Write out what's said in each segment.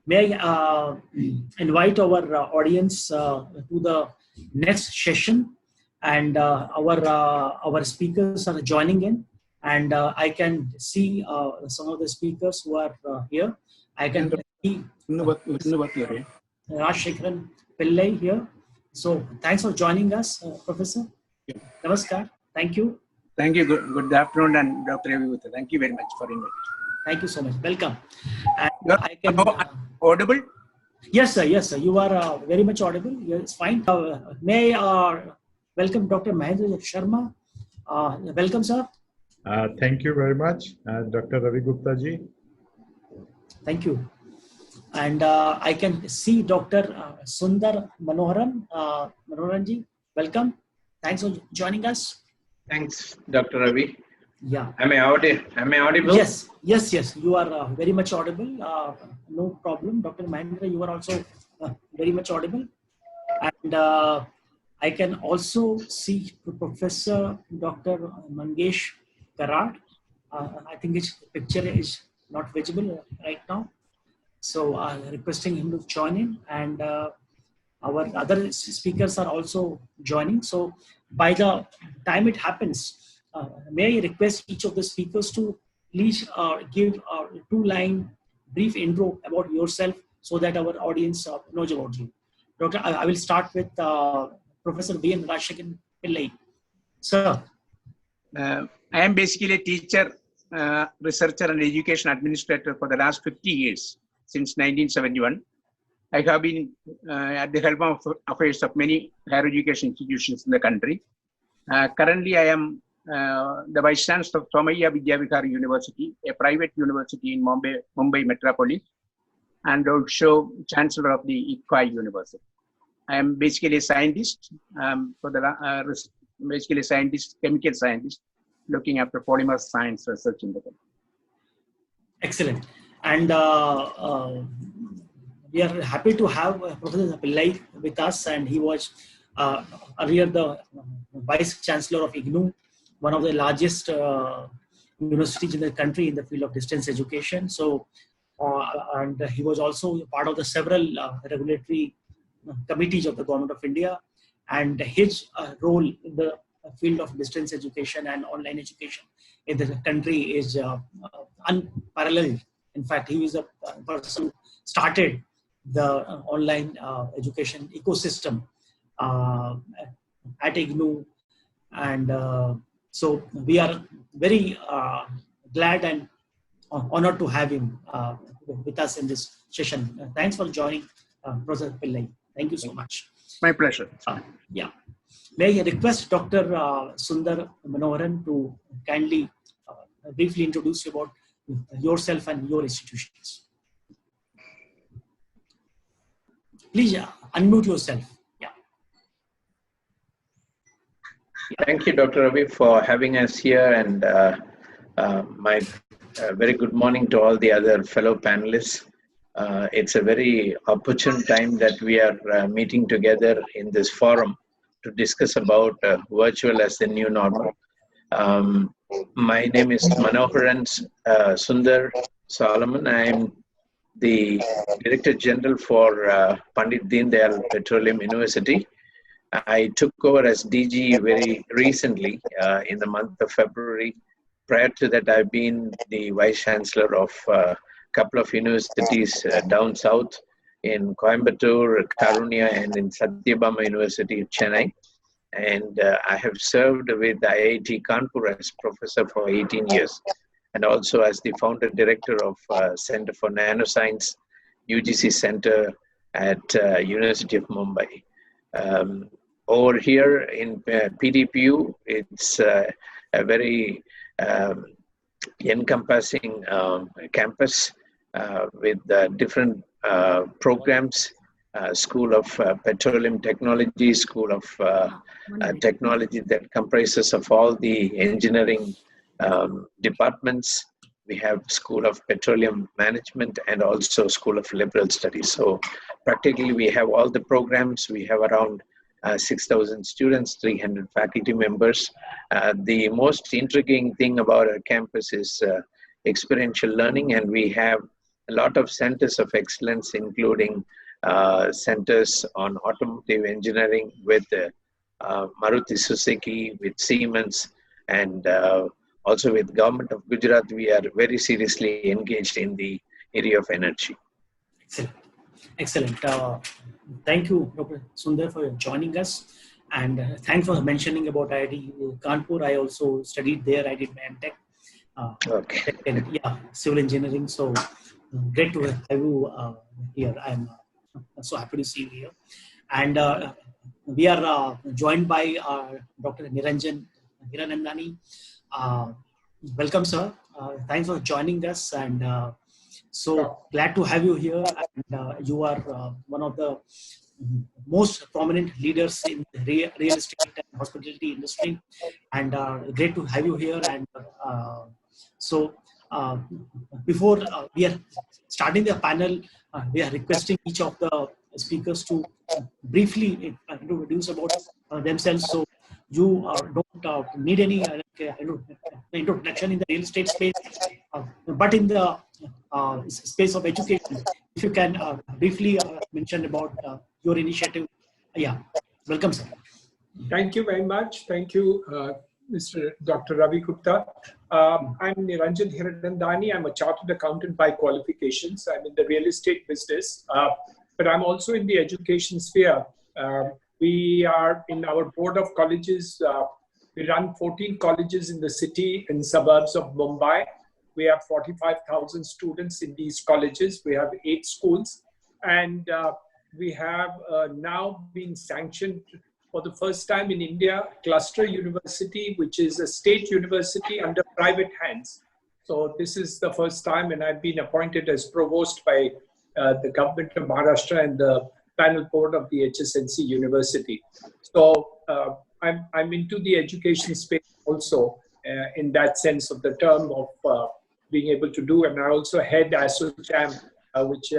may I invite our audience to the next session, and our speakers are joining in, and I can see some of the speakers who are here. I can see Rajasekharan Pillai here. So thanks for joining us, Professor. Namaskar. Thank you. Thank you. Good afternoon, and Dr. Ravi. Thank you very much for inviting. Thank you so much. Welcome. And I can audible? Yes, sir. Yes, sir. You are very much audible. Yeah, it's fine. May I welcome Dr. Mahendra Sharma. Welcome, sir. Thank you very much, Dr. Ravi Gupta ji. Thank you. And I can see Dr. Sundar Manoharan. Manoharan ji, welcome. Thanks for joining us. Thanks, Dr. Ravi. Yeah. Am I audible? Yes. You are very much audible. No problem. Dr. Mahendra, you are also very much audible. And I can also see Professor Dr. Mangesh Karad. I think his picture is not visible right now. So requesting him to join in, and our other speakers are also joining. So by the time it happens, may I request each of the speakers to please give a 2-line brief intro about yourself so that our audience knows about you. Doctor, I will start with Professor V.N. Rajasekharan Pillai. Sir. I am basically a teacher, researcher and education administrator for the last 50 years, since 1971. I have been at the helm of affairs of many higher education institutions in the country. Currently, I am the Vice Chancellor of Somaiya Vidyavihar University, a private university in Mumbai Metropolis, and also Chancellor of the ICFI University. I am basically a scientist, basically a scientist, chemical scientist, looking after polymer science research in the country. Excellent. And we are happy to have Professor Pillai with us, and he was earlier the Vice Chancellor of IGNOU, one of the largest universities in the country in the field of distance education. So, and he was also part of the several regulatory committees of the Government of India, and his role in the field of distance education and online education in the country is unparalleled. In fact, he is a person who started the online education ecosystem at IGNOU, and so we are very glad and honored to have him with us in this session. Thanks for joining, Professor Pillai. Thank you so much. My pleasure. Yeah. May I request Dr. Sundar Manoharan to kindly briefly introduce you about yourself and your institutions. Please unmute yourself. Yeah. Thank you, Dr. Ravi, for having us here, and my very good morning to all the other fellow panelists. It's a very opportune time that we are meeting together in this forum to discuss about virtual as the new normal. My name is Manoharan Sundar Solomon. I am the Director General for Pandit Deendayal Petroleum University. I took over as DG very recently in the month of February. Prior to that, I've been the Vice Chancellor of a couple of universities down south in Coimbatore, Karunya, and in Satyabama University of Chennai. And I have served with the IIT Kanpur as professor for 18 years, and also as the founder director of Center for Nanoscience, UGC Center at University of Mumbai. Over here in PDPU, it's a very encompassing campus with different programs. School of Petroleum Technology, School of Technology that comprises of all the engineering departments. We have School of Petroleum Management and also School of Liberal Studies. So practically we have all the programs. We have around 6,000 students, 300 faculty members. The most intriguing thing about our campus is experiential learning, and we have a lot of centers of excellence, including centers on automotive engineering with Maruti Suzuki, with Siemens, and also with Government of Gujarat. We are very seriously engaged in the area of energy. Excellent. Excellent. Thank you, Dr. Sundar, for joining us. And thanks for mentioning about IIT Kanpur. I also studied there. I did my MTech. Okay. Yeah, civil engineering. So great to have you here. I'm so happy to see you here. And we are joined by Dr. Niranjan Hiranandani. Welcome, sir. Thanks for joining us. And so glad to have you here. And you are one of the most prominent leaders in the real estate and hospitality industry. And great to have you here. And so before we are starting the panel, we are requesting each of the speakers to briefly introduce about themselves. So you don't need any introduction in the real estate space, but in the space of education, if you can briefly mention about your initiative. Yeah, welcome, sir. Thank you very much. Thank you, Mr. Dr. Ravi Gupta. I'm Niranjan Hiranandani. I'm a chartered accountant by qualifications. I'm in the real estate business, but I'm also in the education sphere. We are in our board of colleges. We run 14 colleges in the city and suburbs of Mumbai. We have 45,000 students in these colleges. We have 8 schools, and we have now been sanctioned for the first time in India, Cluster University, which is a state university under private hands. So this is the first time, and I've been appointed as Provost by the government of Maharashtra and the panel board of the HSNC University. So I'm into the education space also in that sense of the term of being able to do, and I also head ASSOCHAM, which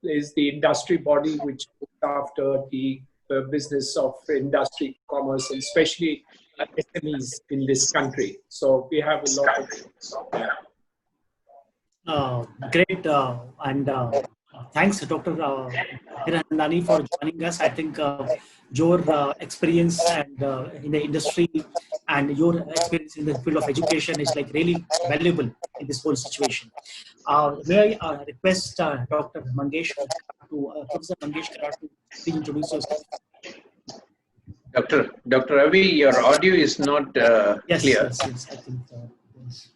is the industry body which looks after the business of industry, commerce, and especially SMEs in this country. So we have a lot of... Great. And thanks, Dr. Hiranandani, for joining us. I think your experience and in the industry and your experience in the field of education is like really valuable in this whole situation. May I request Dr. Mangesh Professor Mangesh to please introduce yourself. Dr. Ravi, your audio is not clear. Yes, I think yes.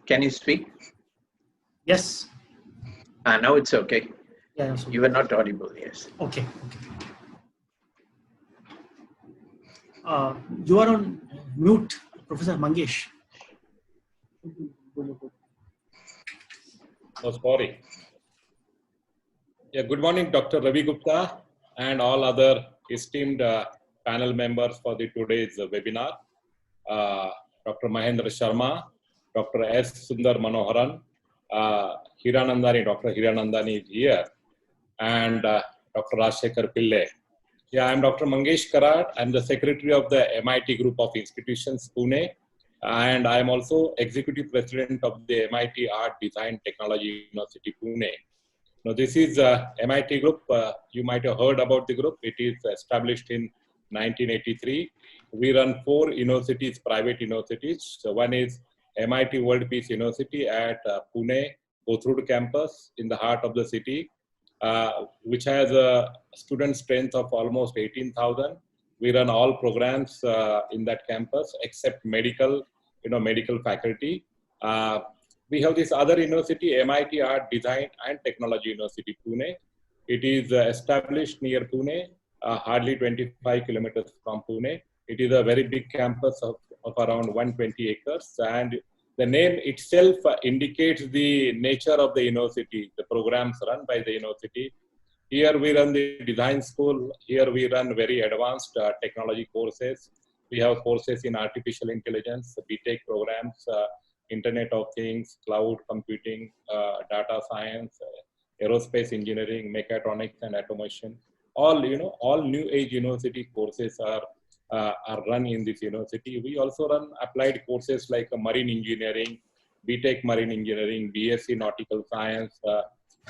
Can you speak? Yes. Now it's okay. Yeah, you were not audible, yes. Okay. You are on mute, Professor Mangesh. Oh, sorry. Yeah, good morning, Dr. Ravi Gupta and all other esteemed panel members for today's webinar. Dr. Mahendra Sharma, Dr. S. Sundar Manoharan, Hiranandani, Dr. Hiranandani is here, and Dr. Rajasekharan Pillai. Yeah, I'm Dr. Mangesh Karat. I'm the secretary of the MIT Group of Institutions, Pune, and I'm also executive president of the MIT Art Design Technology University, Pune. Now, this is MIT Group. You might have heard about the group. It is established in 1983. We run 4 universities, private universities. So one is MIT World Peace University at Pune, Kothurud campus in the heart of the city, which has a student strength of almost 18,000. We run all programs in that campus except medical, medical faculty. We have this other university, MIT Art Design and Technology University, Pune. It is established near Pune, hardly 25 kilometers from Pune. It is a very big campus of around 120 acres, and the name itself indicates the nature of the university, the programs run by the university. Here we run the design school. Here we run very advanced technology courses. We have courses in artificial intelligence, BTech programs, Internet of Things, cloud computing, data science, aerospace engineering, mechatronics and automation. All, all new age university courses are are run in this university. We also run applied courses like marine engineering, BTech Marine Engineering, BSc Nautical Science,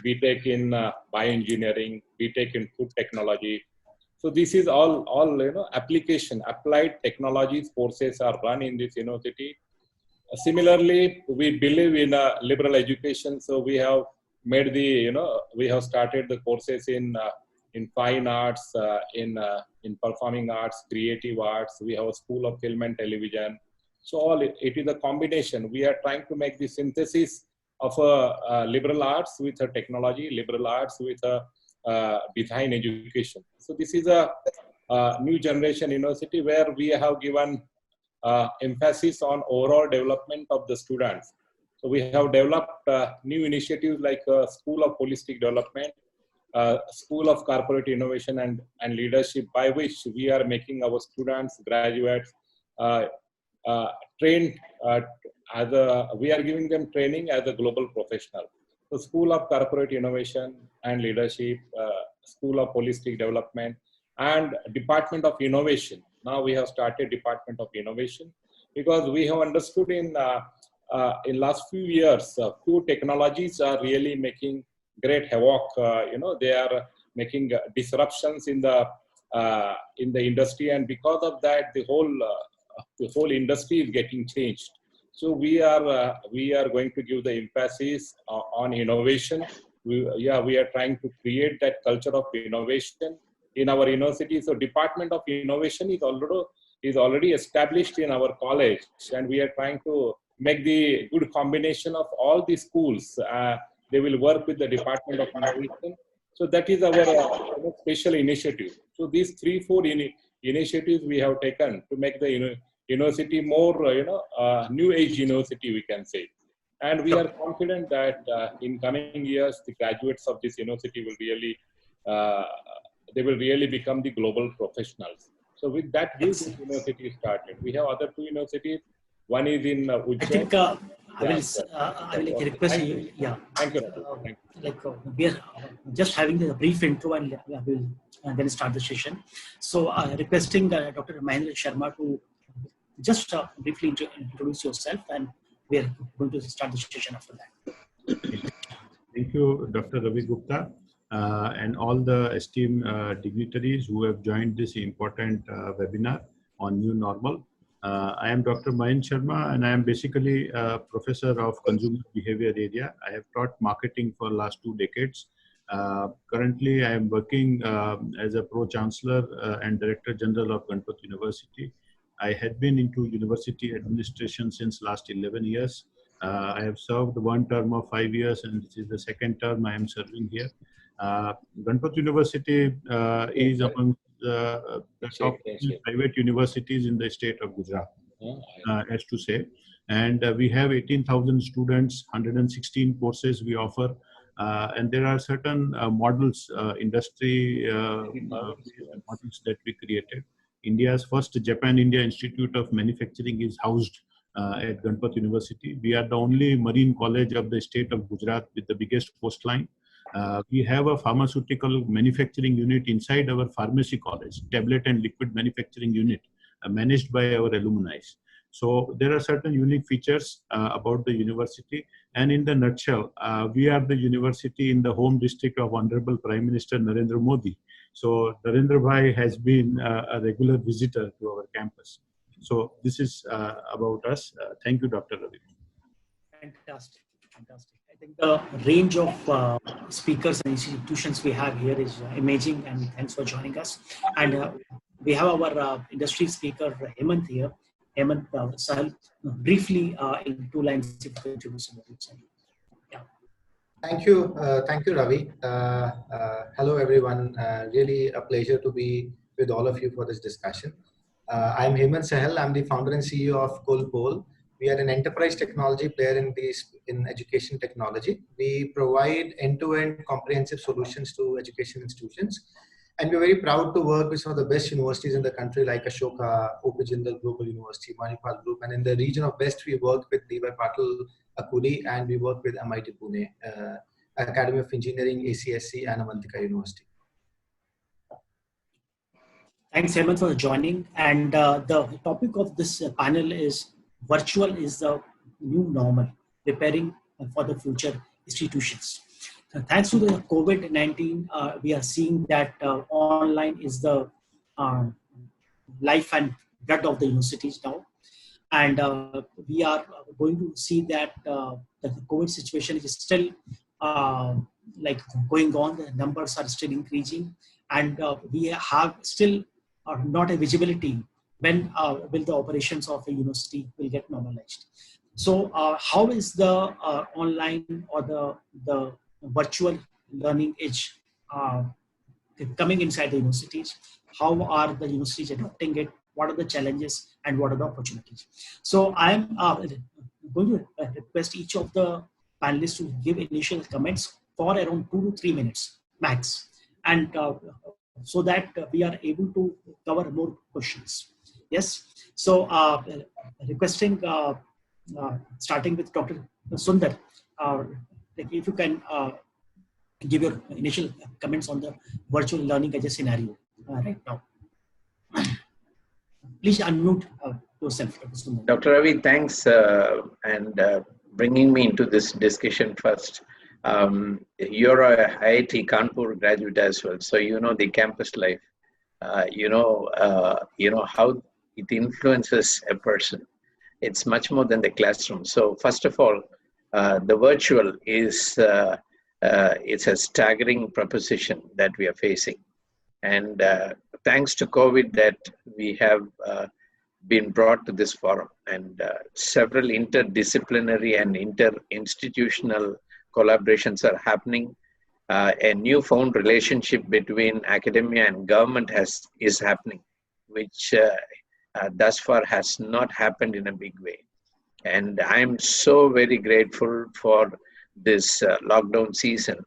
BTech in Bioengineering, BTech in Food Technology. So this is all application, applied technologies courses are run in this university. Similarly, we believe in liberal education, so we have made we have started the courses in fine arts, in performing arts, creative arts. We have a school of film and television. So it is a combination. We are trying to make the synthesis of liberal arts with a technology, liberal arts with a design education. So this is a new generation university where we have given emphasis on overall development of the students. So we have developed new initiatives like School of Holistic Development, School of Corporate Innovation and Leadership, by which we are making our students, graduates, trained we are giving them training as a global professional. So School of Corporate Innovation and Leadership, School of Holistic Development, and Department of Innovation. Now we have started Department of Innovation because we have understood in last few years, few technologies are really making great havoc. They are making disruptions in the industry, and because of that, the whole industry is getting changed. So we are going to give the emphasis on innovation. We are trying to create that culture of innovation in our university. So Department of Innovation is already established in our college, and we are trying to make the good combination of all the schools. They will work with the Department of Innovation. So that is our special initiative. So these 3-4 initiatives we have taken to make the university more, new age university, we can say. And we are confident that in coming years, the graduates of this university will really, they will really become the global professionals. So with that, this university started. We have other 2 universities. One is in Ujjain. I think I will request you. Yeah. Thank you. We are just having a brief intro, and we'll then start the session. So requesting Dr. Mahendra Sharma to just briefly introduce yourself, and we are going to start the session after that. Thank you, Dr. Ravi Gupta, and all the esteemed dignitaries who have joined this important webinar on new normal. I am Dr. Mahendra Sharma, and I am basically a professor of consumer behavior area. I have taught marketing for the last 2 decades. Currently, I am working as a Pro-Chancellor and Director General of Ganpat University. I had been into university administration since last 11 years. I have served 1 term of 5 years, and this is the 2nd term I am serving here. Ganpat University is among the top private universities in the state of Gujarat, as to say. And we have 18,000 students, 116 courses we offer. And there are certain models, industry models that we created. India's first Japan-India Institute of Manufacturing is housed at Ganpat University. We are the only marine college of the state of Gujarat with the biggest coastline. We have a pharmaceutical manufacturing unit inside our pharmacy college, tablet and liquid manufacturing unit, managed by our alumni. So there are certain unique features about the university. And in the nutshell, we are the university in the home district of Honorable Prime Minister Narendra Modi. So Narendra Bhai has been a regular visitor to our campus. So this is about us. Thank you, Dr. Ravi. Fantastic, fantastic. I think the range of speakers and institutions we have here is amazing, and thanks for joining us. And we have our industry speaker, Hemant here. Hemant, Sahal, briefly in 2 lines, if you could introduce yourself. Yeah. Thank you, Ravi. Hello, everyone. Really a pleasure to be with all of you for this discussion. I'm Hemant Sahal. I'm the founder and CEO of CollPoll. We are an enterprise technology player in education technology. We provide end-to-end comprehensive solutions to education institutions. And we're very proud to work with some of the best universities in the country like Ashoka, OP Jindal Global University, Manipal Group. And in the region of West, we work with D.Y. Patil Akuli, and we work with MIT Pune, Academy of Engineering, ACSC, and Avantika University. Thanks, Hemant, for joining. And the topic of this panel is virtual is the new normal, preparing for the future institutions. So thanks to the COVID-19, we are seeing that online is the life and blood of the universities now. And we are going to see that the COVID situation is still like going on. The numbers are still increasing, and we have still not a visibility when will the operations of a university will get normalized. So how is the online or the virtual learning edge coming inside the universities? How are the universities adopting it? What are the challenges and what are the opportunities? So I'm going to request each of the panelists to give initial comments for around 2 to 3 minutes max, and so that we are able to cover more questions. Yes. So requesting, starting with Dr. Sundar, if you can give your initial comments on the virtual learning as a scenario right now. Please unmute yourself, Dr. Sundar. Dr. Ravi, thanks and bringing me into this discussion first. You're a IIT Kanpur graduate as well, so you know the campus life. You know how it influences a person. It's much more than the classroom. So first of all, the virtual is it's a staggering proposition that we are facing, and thanks to COVID that we have been brought to this forum, and several interdisciplinary and inter-institutional collaborations are happening. A newfound relationship between academia and government is happening, which thus far has not happened in a big way. And I'm so very grateful for this lockdown season,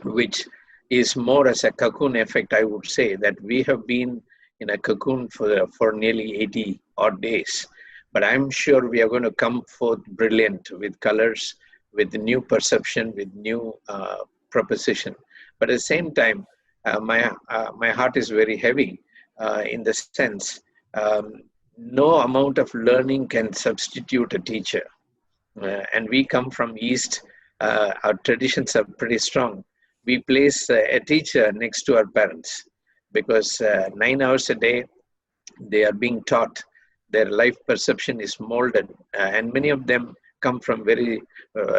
which is more as a cocoon effect. I would say that we have been in a cocoon for nearly 80 odd days, but I'm sure we are going to come forth brilliant with colors, with new perception, with new proposition. But at the same time, my heart is very heavy in the sense no amount of learning can substitute a teacher. And we come from East, our traditions are pretty strong. We place a teacher next to our parents because 9 hours a day they are being taught. Their life perception is molded, and many of them come from very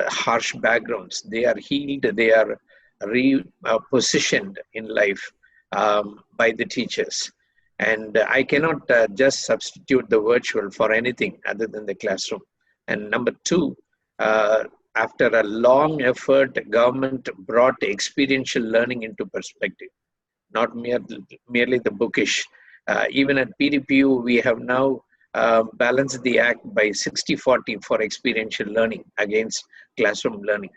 harsh backgrounds. They are healed, they are repositioned in life by the teachers. And I cannot just substitute the virtual for anything other than the classroom. And number two, after a long effort, government brought experiential learning into perspective, not merely the bookish. Even at PDPU, we have now balanced the act by 60-40 for experiential learning against classroom learning.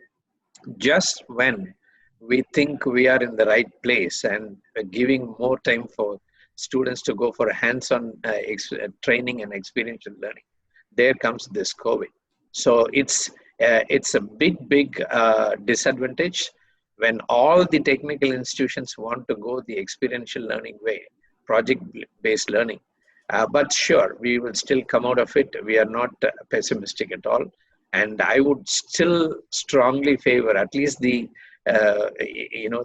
Just when we think we are in the right place and giving more time for students to go for hands-on training and experiential learning, there comes this COVID. So it's a big disadvantage when all the technical institutions want to go the experiential learning way, project-based learning. But sure, we will still come out of it. We are not pessimistic at all. And I would still strongly favor at least the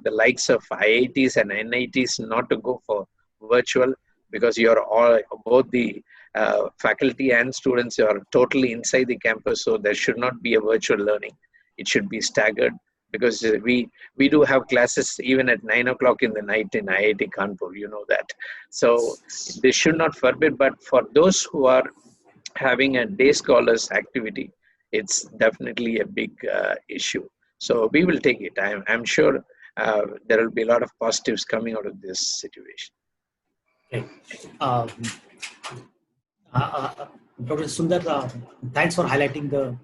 likes of IITs and NITs not to go for virtual, because you're all, both the faculty and students are totally inside the campus. So there should not be a virtual learning. It should be staggered, because we do have classes even at 9 o'clock in the night in IIT Kanpur, you know that. So they should not forbid, but for those who are having a day scholars activity, it's definitely a big issue. So we will take it. I'm sure there will be a lot of positives coming out of this situation. Okay. Dr. Sundar, thanks for highlighting the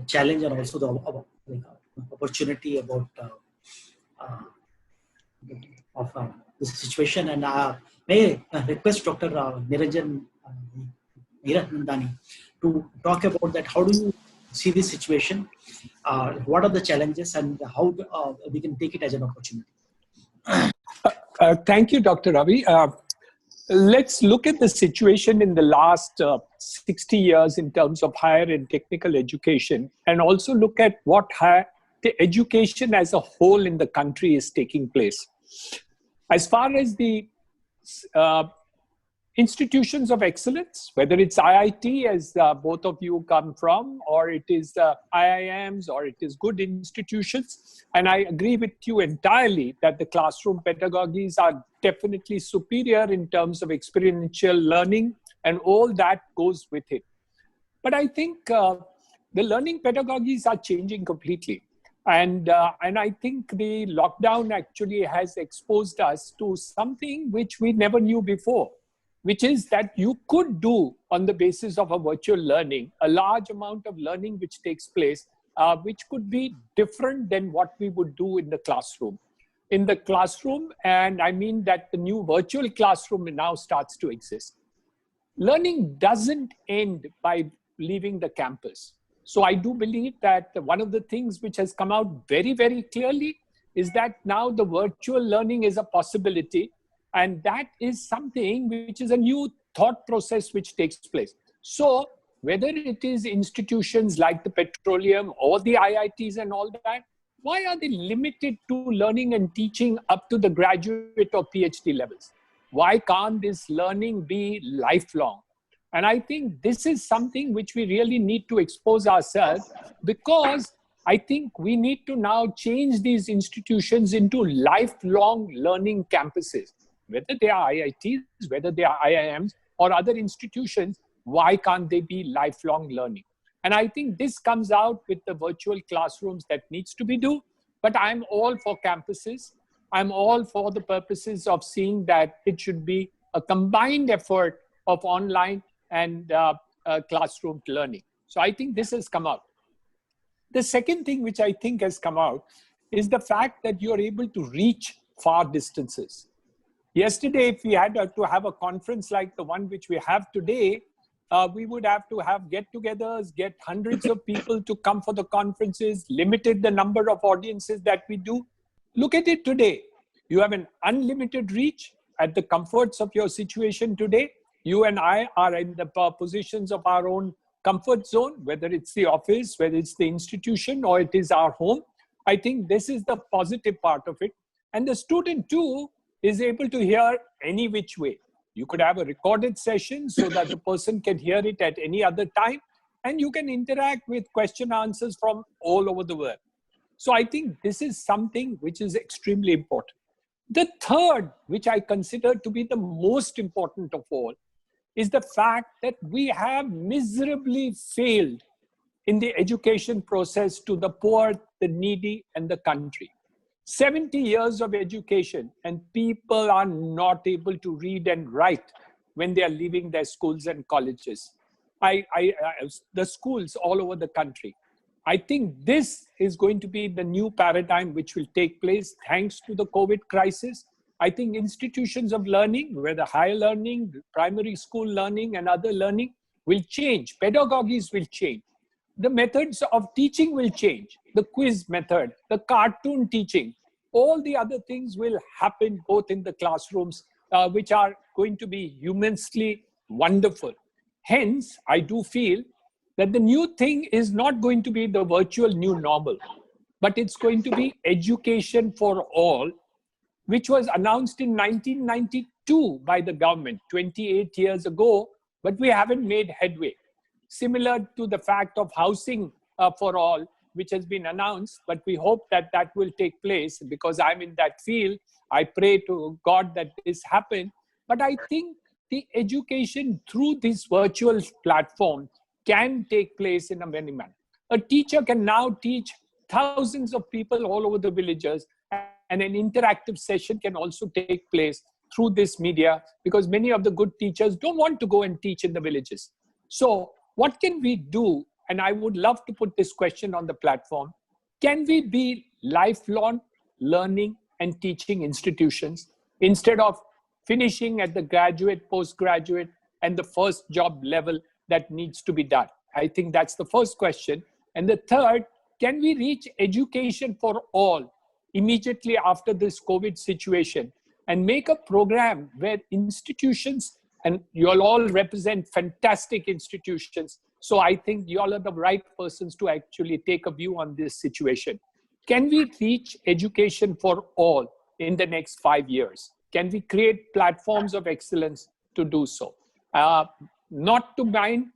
challenge and also the opportunity about this situation. And may I request Dr. Niranjan Hiranandani to talk about that. How do you see this situation? What are the challenges and how we can take it as an opportunity? Thank you, Dr. Ravi. Let's look at the situation in the last 60 years in terms of higher and technical education, and also look at what the education as a whole in the country is taking place. As far as the institutions of excellence, whether it's IIT, as both of you come from, or it is IIMs, or it is good institutions. And I agree with you entirely that the classroom pedagogies are definitely superior in terms of experiential learning, and all that goes with it. But I think the learning pedagogies are changing completely. And I think the lockdown actually has exposed us to something which we never knew before, which is that you could do, on the basis of a virtual learning, a large amount of learning which takes place, which could be different than what we would do in the classroom. In the classroom, and I mean that the new virtual classroom now starts to exist. Learning doesn't end by leaving the campus. So I do believe that one of the things which has come out very, very clearly is that now the virtual learning is a possibility. And that is something which is a new thought process which takes place. So whether it is institutions like the Petroleum or the IITs and all that, why are they limited to learning and teaching up to the graduate or PhD levels? Why can't this learning be lifelong? And I think this is something which we really need to expose ourselves, because I think we need to now change these institutions into lifelong learning campuses. Whether they are IITs, whether they are IIMs or other institutions, why can't they be lifelong learning? And I think this comes out with the virtual classrooms that needs to be done. But I'm all for campuses. I'm all for the purposes of seeing that it should be a combined effort of online and classroom learning. So I think this has come out. The second thing which I think has come out is the fact that you're able to reach far distances. Yesterday, if we had to have a conference like the one which we have today, we would have to have get-togethers, get hundreds of people to come for the conferences, limited the number of audiences that we do. Look at it today. You have an unlimited reach at the comforts of your situation today. You and I are in the positions of our own comfort zone, whether it's the office, whether it's the institution, or it is our home. I think this is the positive part of it. And the student too is able to hear any which way. You could have a recorded session so that the person can hear it at any other time, and you can interact with question answers from all over the world. So I think this is something which is extremely important. The third, which I consider to be the most important of all, is the fact that we have miserably failed in the education process to the poor, the needy, and the country. 70 years of education, and people are not able to read and write when they are leaving their schools and colleges. The schools all over the country. I think this is going to be the new paradigm which will take place thanks to the COVID crisis. I think institutions of learning, whether higher learning, primary school learning, and other learning, will change. Pedagogies will change. The methods of teaching will change. The quiz method, the cartoon teaching, all the other things will happen both in the classrooms, which are going to be immensely wonderful. Hence, I do feel that the new thing is not going to be the virtual new normal, but it's going to be education for all, which was announced in 1992 by the government 28 years ago, but we haven't made headway. Similar to the fact of housing for all, which has been announced, but we hope that that will take place because I'm in that field. I pray to God that this happen. But I think the education through this virtual platform can take place in a many manner. A teacher can now teach thousands of people all over the villages, and an interactive session can also take place through this media because many of the good teachers don't want to go and teach in the villages. So what can we do? And I would love to put this question on the platform. Can we be lifelong learning and teaching institutions instead of finishing at the graduate, postgraduate, and the first job level that needs to be done? I think that's the first question. And the third, can we reach education for all immediately after this COVID situation? and make a program where institutions, and you all represent fantastic institutions. So I think you all are the right persons to actually take a view on this situation. Can we reach education for all in the next 5 years? Can we create platforms of excellence to do so? Not to mind,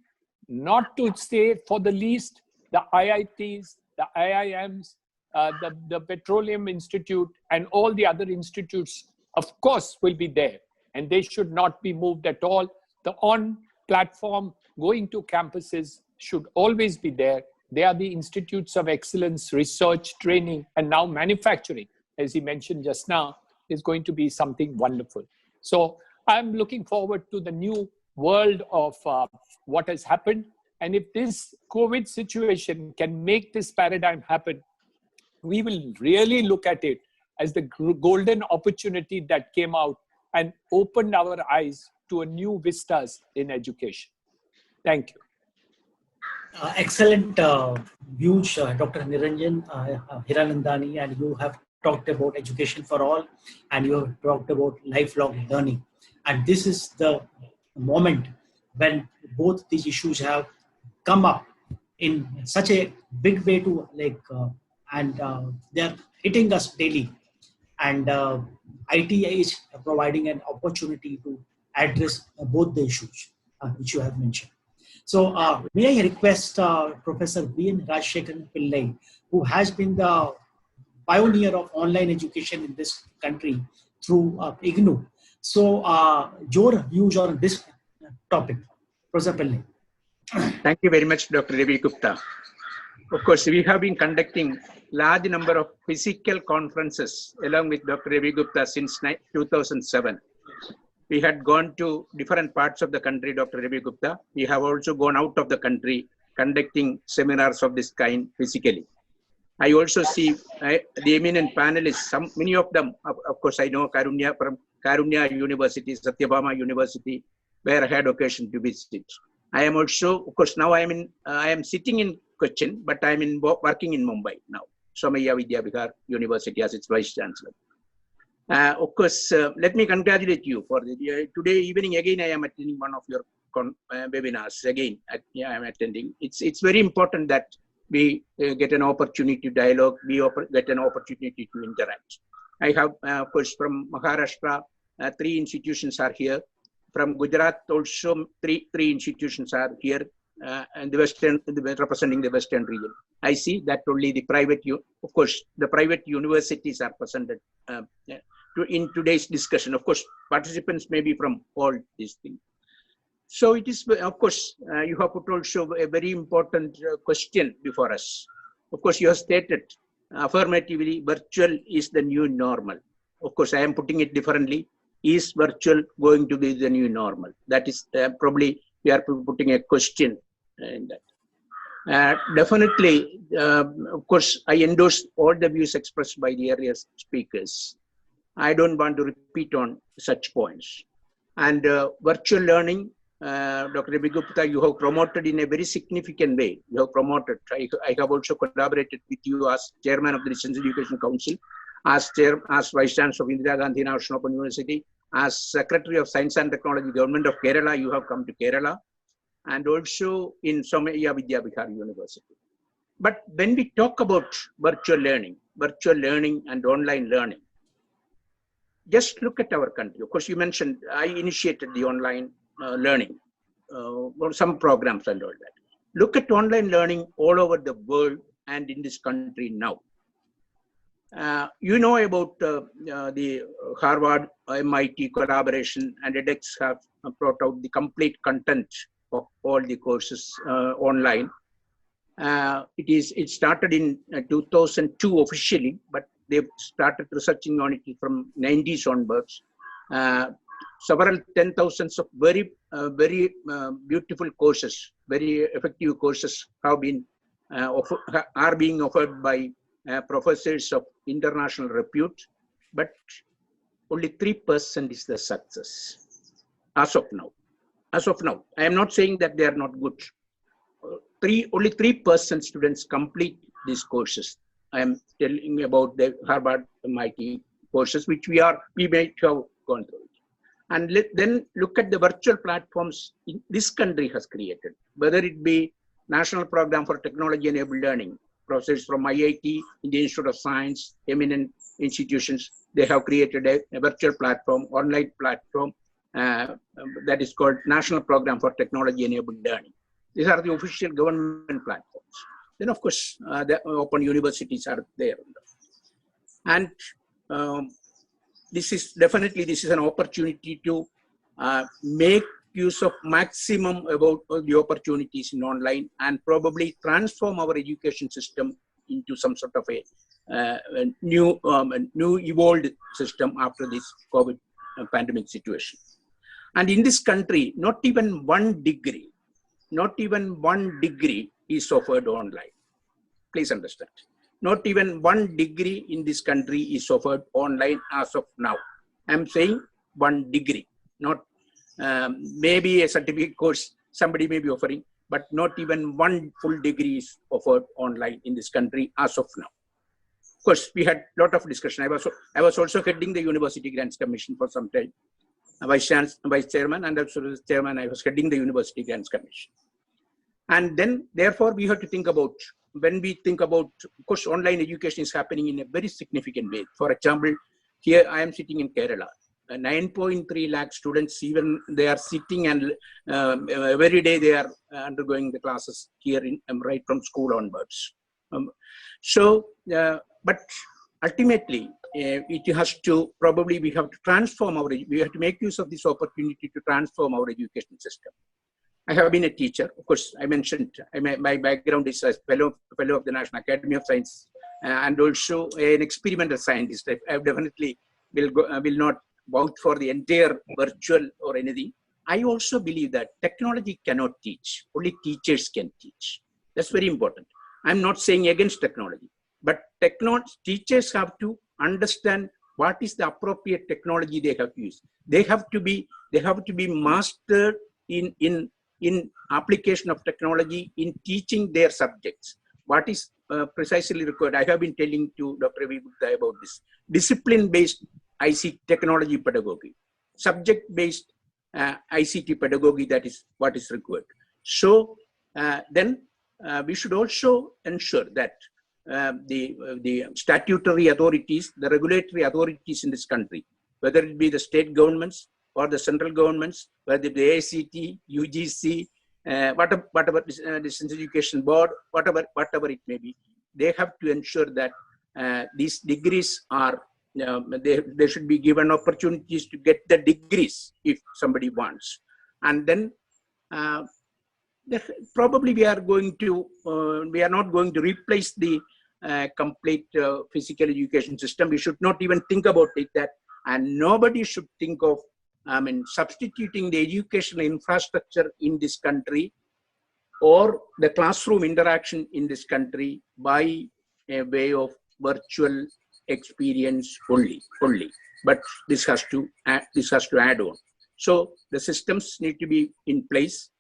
not to say for the least, the IITs, the IIMs, the Petroleum Institute, and all the other institutes, of course, will be there. And they should not be moved at all. The on-platform going to campuses should always be there. They are the institutes of excellence, research, training, and now manufacturing, as he mentioned just now, is going to be something wonderful. So I'm looking forward to the new world of what has happened. And if this COVID situation can make this paradigm happen, we will really look at it as the golden opportunity that came out and opened our eyes to a new vistas in education. Thank you. Excellent views, Dr. Niranjan, Hiranandani, and you have talked about education for all, and you have talked about lifelong learning. And this is the moment when both these issues have come up in such a big way to and they're hitting us daily. And IT is providing an opportunity to address both the issues which you have mentioned. So may I request Professor B.N. Rajasekharan Pillai, who has been the pioneer of online education in this country through IGNOU. So your views on this topic, Professor Pillai. Thank you very much, Dr. Ravi Gupta. Of course, we have been conducting large number of physical conferences along with Dr. Ravi Gupta since 2007. We had gone to different parts of the country, Dr. Ravi Gupta. We have also gone out of the country conducting seminars of this kind physically. I also see the eminent panelists, many of them, of course, I know Karunya from Karunya University, Satyabhama University, where I had occasion to visit. I am also, of course, now I am sitting in Cochin, but I am working in Mumbai now. Somaiya Vidyavihar University as its Vice Chancellor. Of course, let me congratulate you for today evening again. I am attending one of your webinars again. I am attending. It's very important that we get an opportunity to dialogue. We get an opportunity to interact. I have, of course, from Maharashtra, 3 institutions are here. From Gujarat, also three institutions are here, and representing the Western region. I see that only the private, of course, the private universities are presented in today's discussion. Of course, participants may be from all these things. So it is, of course, you have put also a very important question before us. Of course, you have stated affirmatively, virtual is the new normal. Of course, I am putting it differently. Is virtual going to be the new normal? That is probably we are putting a question in that. Definitely, of course, I endorse all the views expressed by the earlier speakers. I don't want to repeat on such points. And virtual learning, Dr. Ravi Gupta, you have promoted in a very significant way. You have promoted. I have also collaborated with you as Chairman of the Distance Education Council, as Vice Chancellor of Indira Gandhi National Open University, as Secretary of Science and Technology, Government of Kerala, you have come to Kerala, and also in Somaiya Vidyavihar University. But when we talk about virtual learning and online learning, just look at our country. Of course, you mentioned, I initiated the online learning, some programs and all that. Look at online learning all over the world and in this country now. You know about the Harvard MIT collaboration, and edX have brought out the complete content of all the courses online. It started in 2002 officially, but they've started researching on it from 90s onwards. Several 10,000s of very beautiful courses, very effective courses have been are being offered by professors of international repute, but only 3% is the success as of now. As of now, I am not saying that they are not good. Only 3% students complete these courses. I am telling about the Harvard MIT courses, which we might have gone through it. And then look at the virtual platforms this country has created, whether it be National Program for Technology Enabled Learning, professors from IIT, Indian Institute of Science, eminent institutions, they have created a virtual platform, online platform that is called National Program for Technology Enabled Learning. These are the official government platforms. Then, of course, the open universities are there. And this is an opportunity to make use of maximum about the opportunities in online and probably transform our education system into some sort of a new evolved system after this COVID pandemic situation. And in this country, not even one degree is offered online. Please understand. Not even one degree in this country is offered online as of now. I'm saying one degree, not maybe a certificate course somebody may be offering, but not even one full degree is offered online in this country as of now. Of course, we had a lot of discussion. I was also heading the University Grants Commission for some time, Vice Chairman, and also Chairman. I was heading the University Grants Commission. And then, therefore, we have to think about, when we think about, of course, online education is happening in a very significant way. For example, here I am sitting in Kerala. 9.3 lakh students, even they are sitting and every day they are undergoing the classes here right from school onwards. But ultimately, it has to, probably we have to transform we have to make use of this opportunity to transform our education system. I have been a teacher. Of course, I mentioned my background is as fellow of the National Academy of Science and also an experimental scientist. I definitely will not vouch for the entire virtual or anything. I also believe that technology cannot teach. Only teachers can teach. That's very important. I'm not saying against technology, but teachers have to understand what is the appropriate technology they have to use. They have to be mastered in application of technology in teaching their subjects. What is precisely required? I have been telling to Dr. Ravi Gupta about this. Discipline-based ICT technology pedagogy, subject-based ICT pedagogy, that is what is required. So then we should also ensure that the statutory authorities, the regulatory authorities in this country, whether it be the state governments or the central governments, whether it be ACT, UGC, whatever Distance Education Board, whatever it may be, they have to ensure that these degrees are, they should be given opportunities to get the degrees if somebody wants. And then probably we are not going to replace the complete physical education system. We should not even think about it, and nobody should think of substituting the educational infrastructure in this country or the classroom interaction in this country by a way of virtual experience only. But this has to add on. So the systems need to be in place.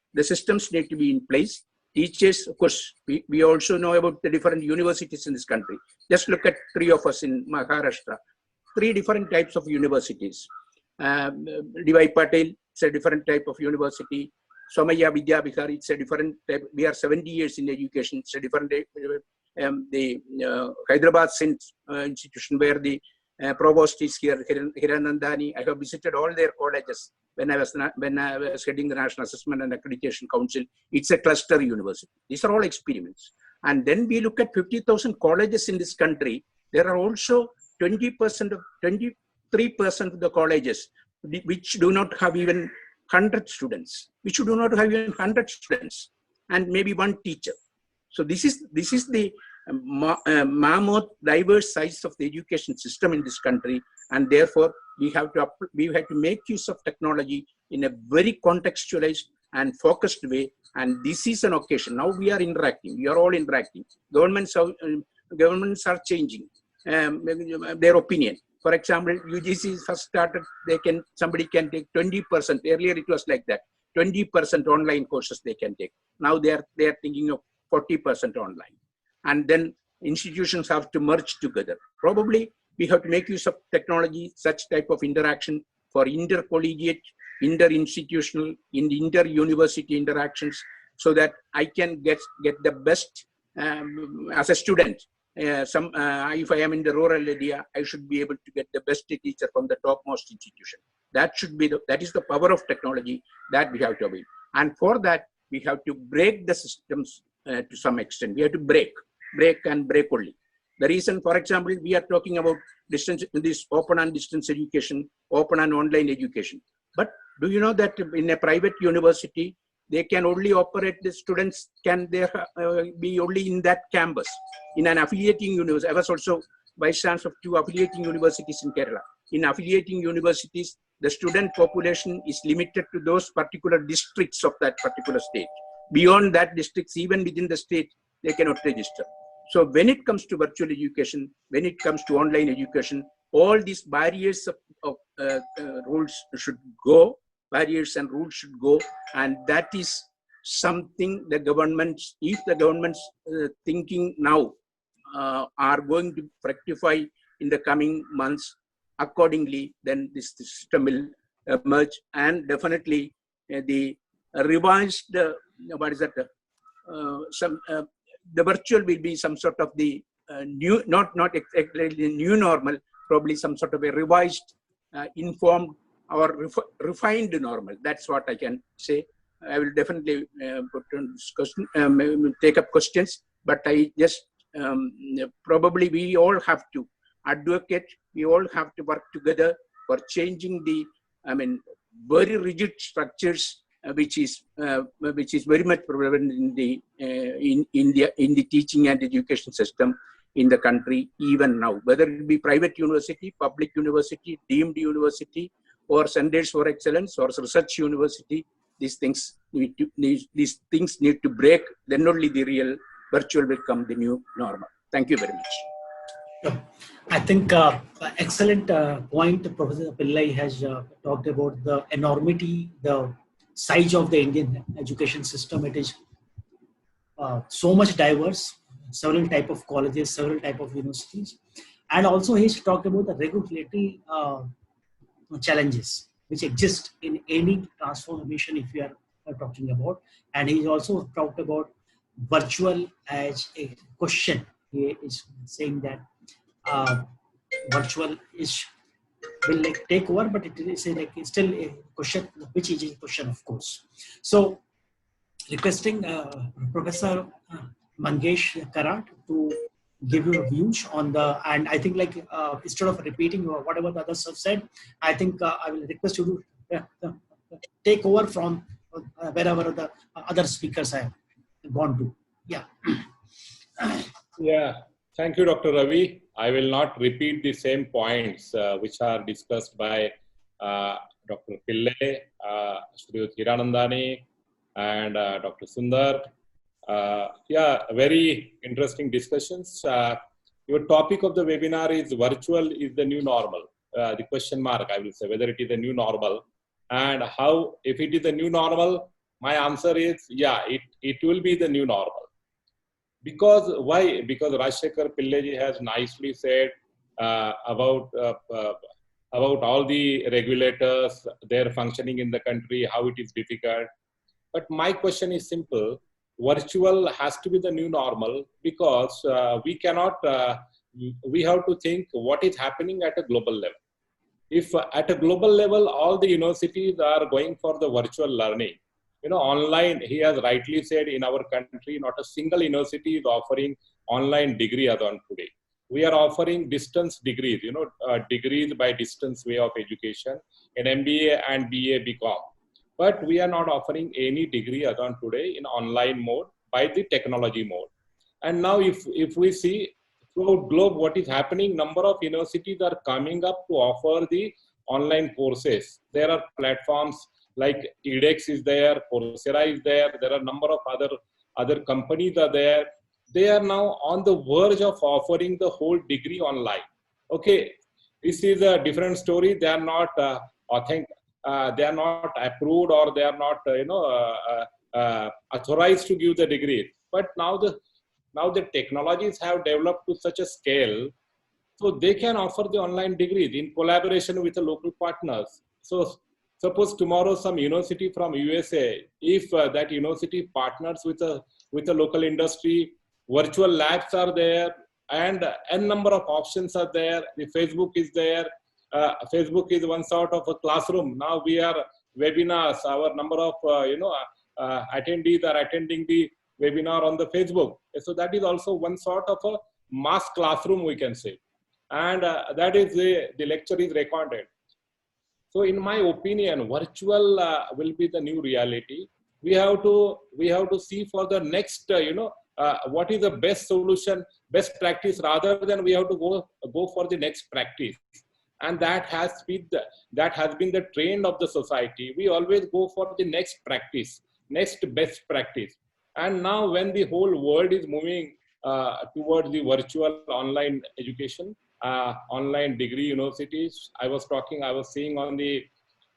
Teachers, of course, we also know about the different universities in this country. Just look at three of us in Maharashtra. 3 different types of universities. D.Y. Patel, it's a different type of university. Somaiya, Vidyavihar, it's a different type. We are 70 years in education. It's a different type. The Hyderabad institution where the Provost is here, Hiranandani. I have visited all their colleges when I was heading the National Assessment and Accreditation Council. It's a cluster university. These are all experiments. And then we look at 50,000 colleges in this country. There are also 23% of the colleges which do not have even 100 students, and maybe one teacher. So this is the mammoth diverse size of the education system in this country, and therefore we have to make use of technology in a very contextualized and focused way. And this is an occasion. Now we are interacting. We are all interacting. Governments are changing their opinion. For example, UGC first started, somebody can take 20%. Earlier it was like that, 20% online courses they can take. Now they are thinking of 40% online. And then institutions have to merge together. Probably we have to make use of technology, such type of interaction for intercollegiate, inter-institutional, inter-university interactions, so that I can get the best as a student. If I am in the rural area, I should be able to get the best teacher from the topmost institution. That is the power of technology that we have to avail. And for that, we have to break the systems to some extent. We have to break only. The reason, for example, we are talking about this open and distance education, open and online education. But do you know that in a private university, they can only operate, the students can be only in that campus. In an affiliating university, I was also vice chancellor of 2 affiliating universities in Kerala. In affiliating universities, the student population is limited to those particular districts of that particular state. Beyond that districts, even within the state, they cannot register. So when it comes to virtual education, when it comes to online education, all these barriers of rules should go, barriers and rules should go, and that is something the governments, if the governments thinking now are going to rectify in the coming months accordingly, then this system will emerge, and definitely the revised, what is that, the virtual will be some sort of the new, not exactly the new normal, probably some sort of a revised, informed or refined normal. That's what I can say. I will definitely put on discussion, take up questions, but I just probably we all have to advocate, we all have to work together for changing the, very rigid structures which is very much prevalent in the teaching and education system in the country even now, whether it be private university, public university, deemed university, or centers for excellence, or research university. These things need to break. Then only the real virtual will become the new normal. Thank you very much. I think excellent point Professor Pillai has talked about the enormity, the size of the Indian education system. It is so much diverse, several type of colleges, several type of universities, and also he's talked about the regulatory challenges which exist in any transformation if you are talking about. And he's also talked about virtual as a question. He is saying that virtual will take over, but it is it's still a question, which is a question, of course. So requesting Professor Mangesh Karat to give your views on the, and I think instead of repeating whatever the others have said, I think I will request you to take over from wherever the other speakers have gone to. Yeah. Yeah. Thank you, Dr. Ravi. I will not repeat the same points which are discussed by Dr. Pillai, Sri Hiranandani, and Dr. Sundar. Yeah, very interesting discussions. Your topic of the webinar is virtual is the new normal. The question mark, I will say, whether it is the new normal, and how, if it is the new normal, my answer is, yeah, it will be the new normal. Because why? Because Rajasekharan Pillai has nicely said about all the regulators, their functioning in the country, how it is difficult. But my question is simple. Virtual has to be the new normal, because we cannot, we have to think what is happening at a global level. If at a global level, all the universities are going for the virtual learning, online, he has rightly said, in our country, not a single university is offering online degree as on today. We are offering distance degrees, degrees by distance way of education in MBA and BA, BCom. But we are not offering any degree as on today in online mode by the technology mode. And now if we see throughout globe what is happening, number of universities are coming up to offer the online courses. There are platforms like edX is there, Coursera is there, there are a number of other companies are there. They are now on the verge of offering the whole degree online. Okay, this is a different story. They are not authentic. They are not approved, or they are not, authorized to give the degree. But now the technologies have developed to such a scale So they can offer the online degrees in collaboration with the local partners. So suppose tomorrow some university from USA, if that university partners with a local industry, virtual labs are there, and n number of options are there. The Facebook is there. Facebook is one sort of a classroom. Now we are webinars. Our number of attendees are attending the webinar on the Facebook. So that is also one sort of a mass classroom, we can say, and that is the lecture is recorded. So in my opinion, virtual will be the new reality. We have to see for the next what is the best solution, best practice, rather than we have to go for the next practice. And that has been the trend of the society. We always go for the next practice, next best practice. And now when the whole world is moving towards the virtual online education, online degree universities, I was seeing on the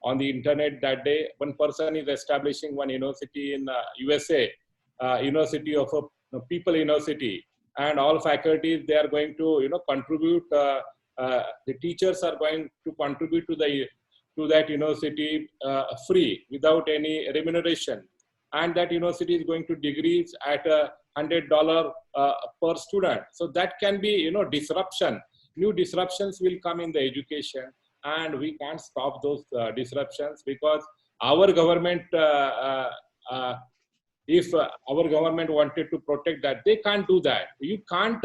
internet that day, one person is establishing one university in USA, University of People University, and all faculties, they are going to contribute. The teachers are going to contribute to that university free, without any remuneration, and that university is going to degrees at $100 per student. So that can be disruption. New disruptions will come in the education, and we can't stop those disruptions, because our government, if our government wanted to protect that, they can't do that. You can't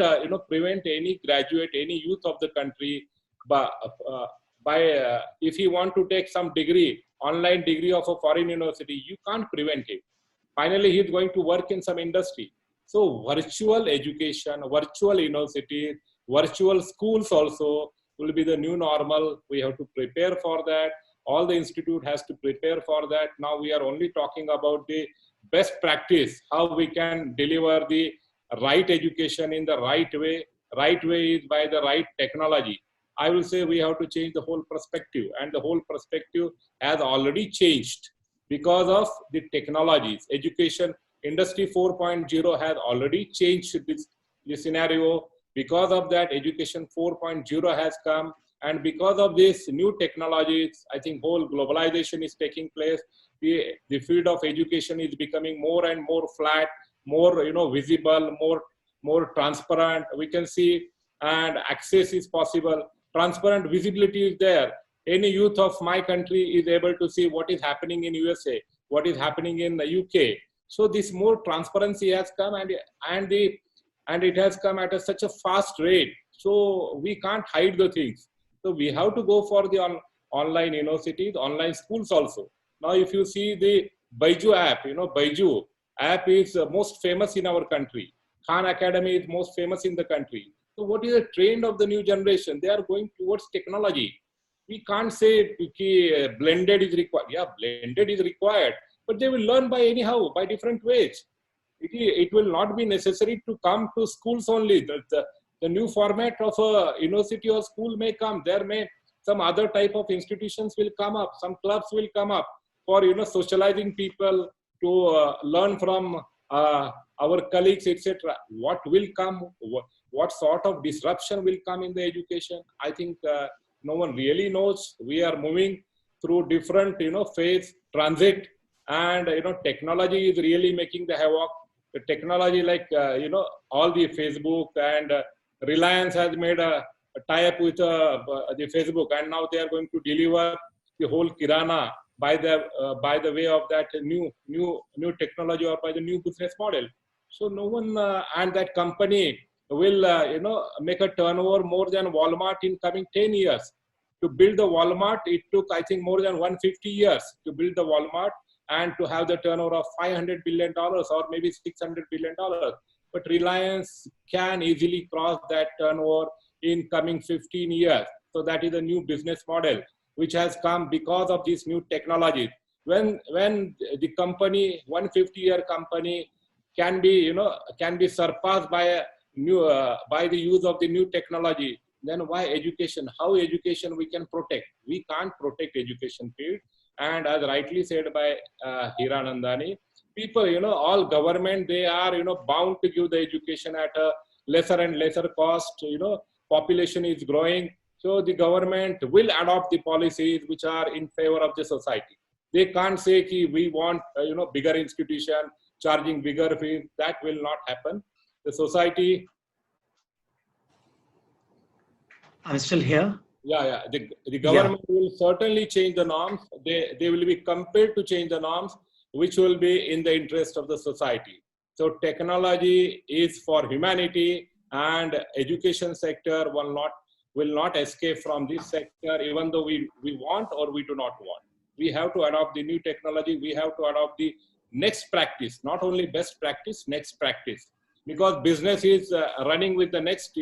prevent any graduate, any youth of the country by if he want to take some degree, online degree of a foreign university, you can't prevent him. Finally, he's going to work in some industry. So virtual education, virtual universities, virtual schools also will be the new normal. We have to prepare for that. All the institute has to prepare for that. Now we are only talking about the best practice, how we can deliver the right education in the right way. Right way is by the right technology. I will say we have to change the whole perspective, and the whole perspective has already changed because of the technologies. Education industry 4.0 has already changed this scenario. Because of that, education 4.0 has come, and because of this new technologies, I think whole globalization is taking place. The field of education is becoming more and more flat, more visible, more transparent. We can see, and access is possible. Transparent visibility is there. Any youth of my country is able to see what is happening in USA, what is happening in the UK. So this more transparency has come, and it has come at such a fast rate. So we can't hide the things. So we have to go for the online universities, online schools also. Now, if you see the Baiju app, Baiju app is most famous in our country. Khan Academy is most famous in the country. So what is the trend of the new generation? They are going towards technology. We can't say blended is required. Yeah, blended is required, but they will learn by anyhow, by different ways. It will not be necessary to come to schools only. The new format of a university or school may come. There may some other type of institutions will come up. Some clubs will come up for socializing people, to learn from our colleagues, etc. What will come? What sort of disruption will come in the education? I think no one really knows. We are moving through different phase transit, and technology is really making the havoc. The technology, like all the Facebook and Reliance has made a tie-up with the Facebook, and now they are going to deliver the whole kirana by the way of that new technology, or by the new business model. So no one and that company will make a turnover more than Walmart in coming 10 years. To build the Walmart, it took, I think, more than 150 years to build the Walmart, and to have the turnover of $500 billion or maybe $600 billion. But Reliance can easily cross that turnover in coming 15 years. So that is a new business model which has come because of this new technology. When the company, 150-year company, can be surpassed by a new by the use of the new technology, then why education? How education we can protect? We can't protect education field. And as rightly said by Hiranandani, people, all government, they are, bound to give the education at a lesser and lesser cost, population is growing. So the government will adopt the policies which are in favor of the society. They can't say ki we want bigger institution charging bigger fees. That will not happen. The society. I'm still here. Yeah. The government will certainly change the norms. They will be compelled to change the norms, which will be in the interest of the society. So technology is for humanity, and education sector will not escape from this sector, even though we want or we do not want. We have to adopt the new technology. We have to adopt the next practice, not only best practice, next practice, because business is running with the next,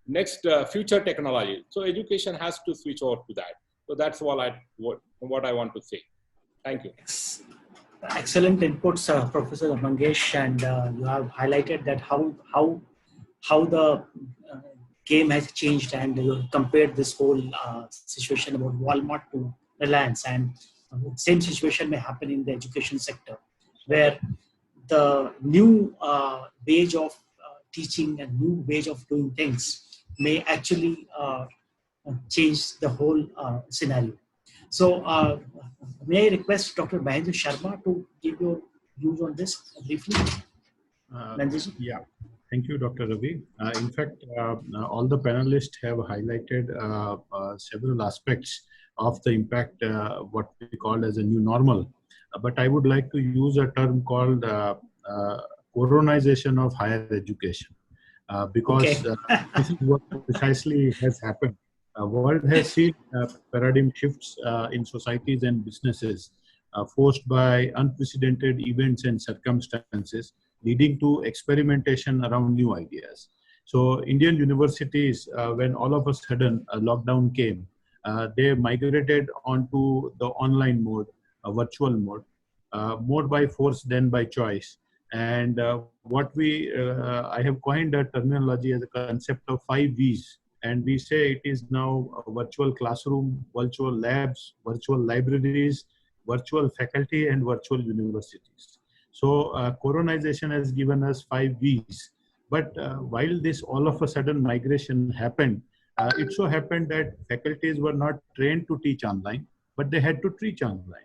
next future technology. So education has to switch over to that. So that's what I want to say. Thank you. Excellent inputs, Professor Mangesh, and you have highlighted that how the game has changed, and you compared this whole situation about Walmart to Reliance, and same situation may happen in the education sector, where the new wage of teaching and new wage of doing things may actually change the whole scenario. So may I request Dr. Mahendra Sharma to give your views on this briefly? Yeah, thank you, Dr. Ravi. In fact, all the panelists have highlighted several aspects of the impact, what we call as a new normal. But I would like to use a term called coronization of higher education, because this is what precisely has happened. World has seen paradigm shifts in societies and businesses forced by unprecedented events and circumstances, leading to experimentation around new ideas. So Indian universities, when all of a sudden a lockdown came, they migrated onto the online mode, a virtual mode, more by force than by choice. And I have coined a terminology as a concept of 5 V's. And we say it is now a virtual classroom, virtual labs, virtual libraries, virtual faculty, and virtual universities. So coronization has given us 5 V's. But while this all of a sudden migration happened, it so happened that faculties were not trained to teach online, but they had to teach online.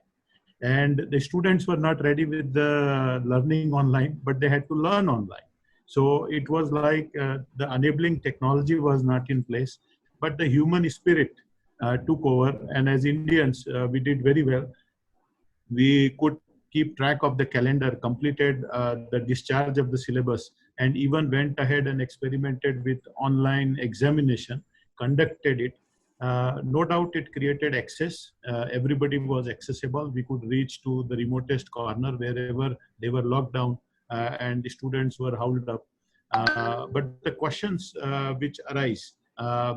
And the students were not ready with the learning online, but they had to learn online. So it was like the enabling technology was not in place, but the human spirit took over. And as Indians, we did very well. We could keep track of the calendar, completed the discharge of the syllabus, and even went ahead and experimented with online examination, conducted it. No doubt it created access. Everybody was accessible. We could reach to the remotest corner wherever they were locked down and the students were held up. But the questions which arise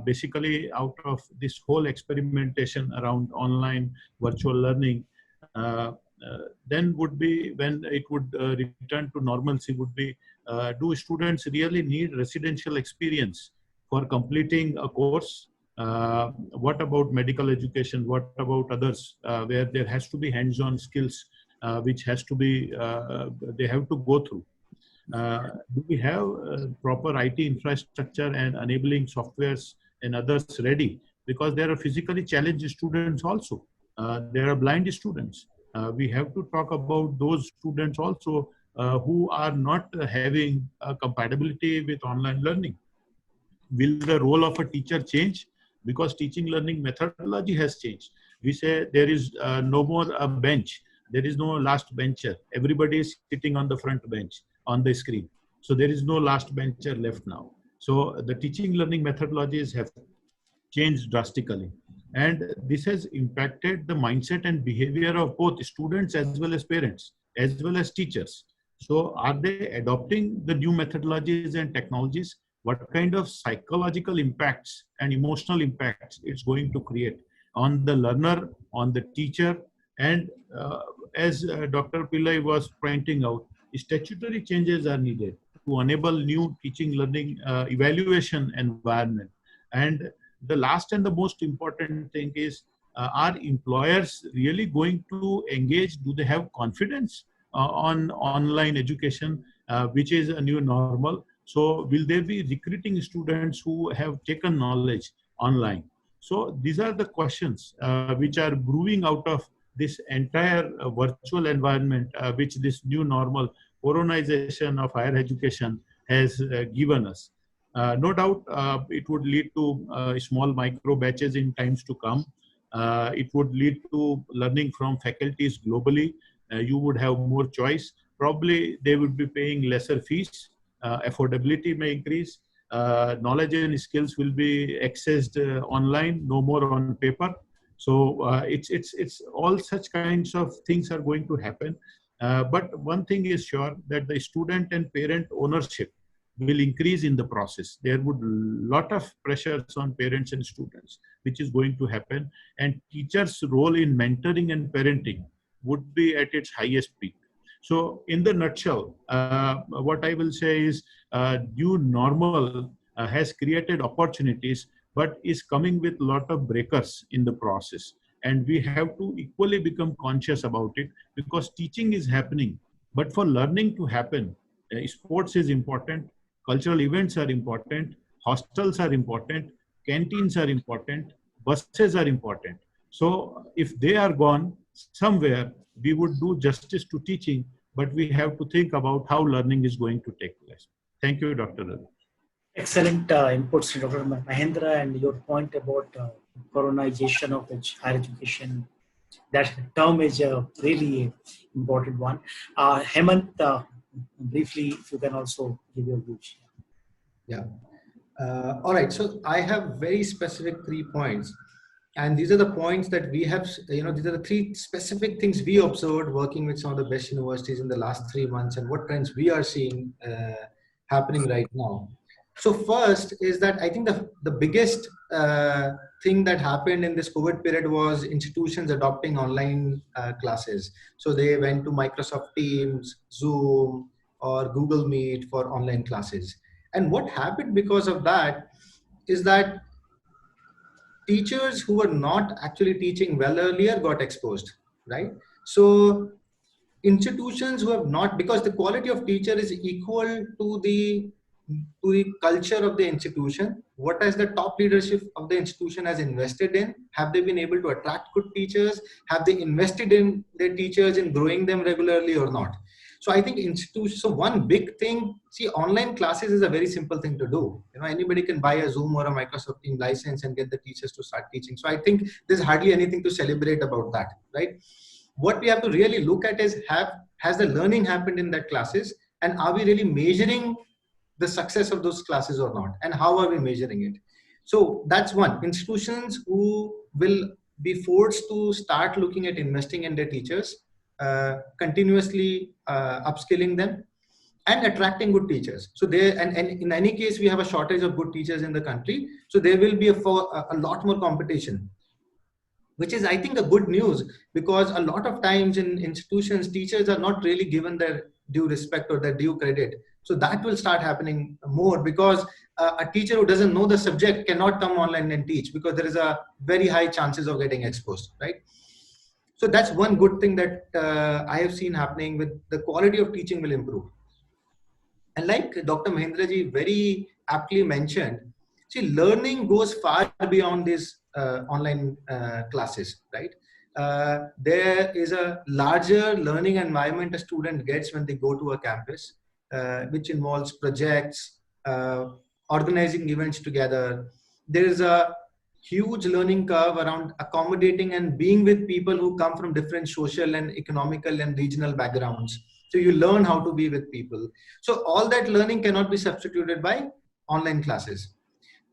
basically out of this whole experimentation around online virtual learning then would be, when it would return to normalcy, would be, do students really need residential experience for completing a course? What about medical education? What about others where there has to be hands-on skills which has to be, they have to go through? Do we have proper IT infrastructure and enabling softwares and others ready? Because there are physically challenged students also. There are blind students. We have to talk about those students also who are not having a compatibility with online learning. Will the role of a teacher change? Because teaching learning methodology has changed. We say there is no more a bench. There is no last bencher. Everybody is sitting on the front bench on the screen. So there is no last bencher left now. So the teaching learning methodologies have changed drastically. And this has impacted the mindset and behavior of both students as well as parents, as well as teachers. So are they adopting the new methodologies and technologies? What kind of psychological impacts and emotional impacts it's going to create on the learner, on the teacher, and as Dr. Pillai was pointing out, statutory changes are needed to enable new teaching learning evaluation environment. And the last and the most important thing is, are employers really going to engage? Do they have confidence on online education, which is a new normal? So will they be recruiting students who have taken knowledge online? So these are the questions which are brewing out of this entire virtual environment, which this new normal coronization of higher education has given us. No doubt, it would lead to small micro batches in times to come. It would lead to learning from faculties globally. You would have more choice. Probably they would be paying lesser fees. Affordability may increase. Knowledge and skills will be accessed online, no more on paper. So it's all such kinds of things are going to happen. But one thing is sure, that the student and parent ownership will increase in the process. There would lot of pressures on parents and students, which is going to happen. And teachers' role in mentoring and parenting would be at its highest peak. So in the nutshell, what I will say is new normal has created opportunities, but is coming with a lot of breakers in the process. And we have to equally become conscious about it, because teaching is happening. But for learning to happen, sports is important, cultural events are important, hostels are important, canteens are important, buses are important. So if they are gone somewhere, we would do justice to teaching, but we have to think about how learning is going to take place. Thank you, Dr. Ravi. Excellent inputs, Dr. Mahendra, and your point about coronization of higher education. That term is a really important one. Hemant, briefly, if you can also give your views. Yeah. All right. So I have very specific 3 points. And these are the points that we have, these are the 3 specific things we observed working with some of the best universities in the last 3 months, and what trends we are seeing happening right now. So first is that I think the biggest thing that happened in this COVID period was institutions adopting online classes. So they went to Microsoft Teams, Zoom, or Google Meet for online classes. And what happened because of that is that teachers who were not actually teaching well earlier got exposed, right? So institutions who have not, because the quality of teacher is equal to the culture of the institution. What has the top leadership of the institution has invested in? Have they been able to attract good teachers? Have they invested in their teachers in growing them regularly or not? So I think institutions, so one big thing, see, online classes is a very simple thing to do. Anybody can buy a Zoom or a Microsoft Teams license and get the teachers to start teaching. So I think there's hardly anything to celebrate about that, right? What we have to really look at is, has the learning happened in that classes, and are we really measuring the success of those classes or not, and how are we measuring it? So that's one. Institutions who will be forced to start looking at investing in their teachers, continuously upskilling them, and attracting good teachers. So and in any case, we have a shortage of good teachers in the country. So there will be a lot more competition, which is, I think, a good news, because a lot of times in institutions, teachers are not really given their due respect or their due credit. So that will start happening more, because a teacher who doesn't know the subject cannot come online and teach, because there is a very high chances of getting exposed, right? So that's one good thing that I have seen happening. With the quality of teaching will improve. And like Dr. Mahendra ji very aptly mentioned, see, learning goes far beyond these online classes, right? There is a larger learning environment a student gets when they go to a campus, which involves projects, organizing events together. There is a huge learning curve around accommodating and being with people who come from different social and economical and regional backgrounds. So you learn how to be with people. So all that learning cannot be substituted by online classes.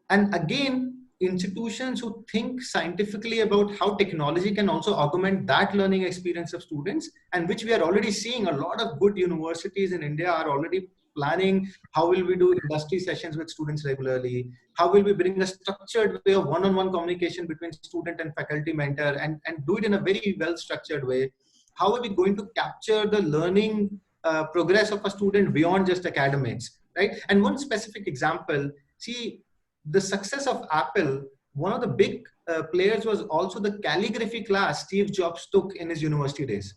And again, institutions who think scientifically about how technology can also augment that learning experience of students, and which we are already seeing, a lot of good universities in India are already planning. How will we do industry sessions with students regularly? How will we bring a structured way of one-on-one communication between student and faculty mentor, and do it in a very well-structured way? How are we going to capture the learning progress of a student beyond just academics, right? And one specific example, see, the success of Apple, one of the big players was also the calligraphy class Steve Jobs took in his university days,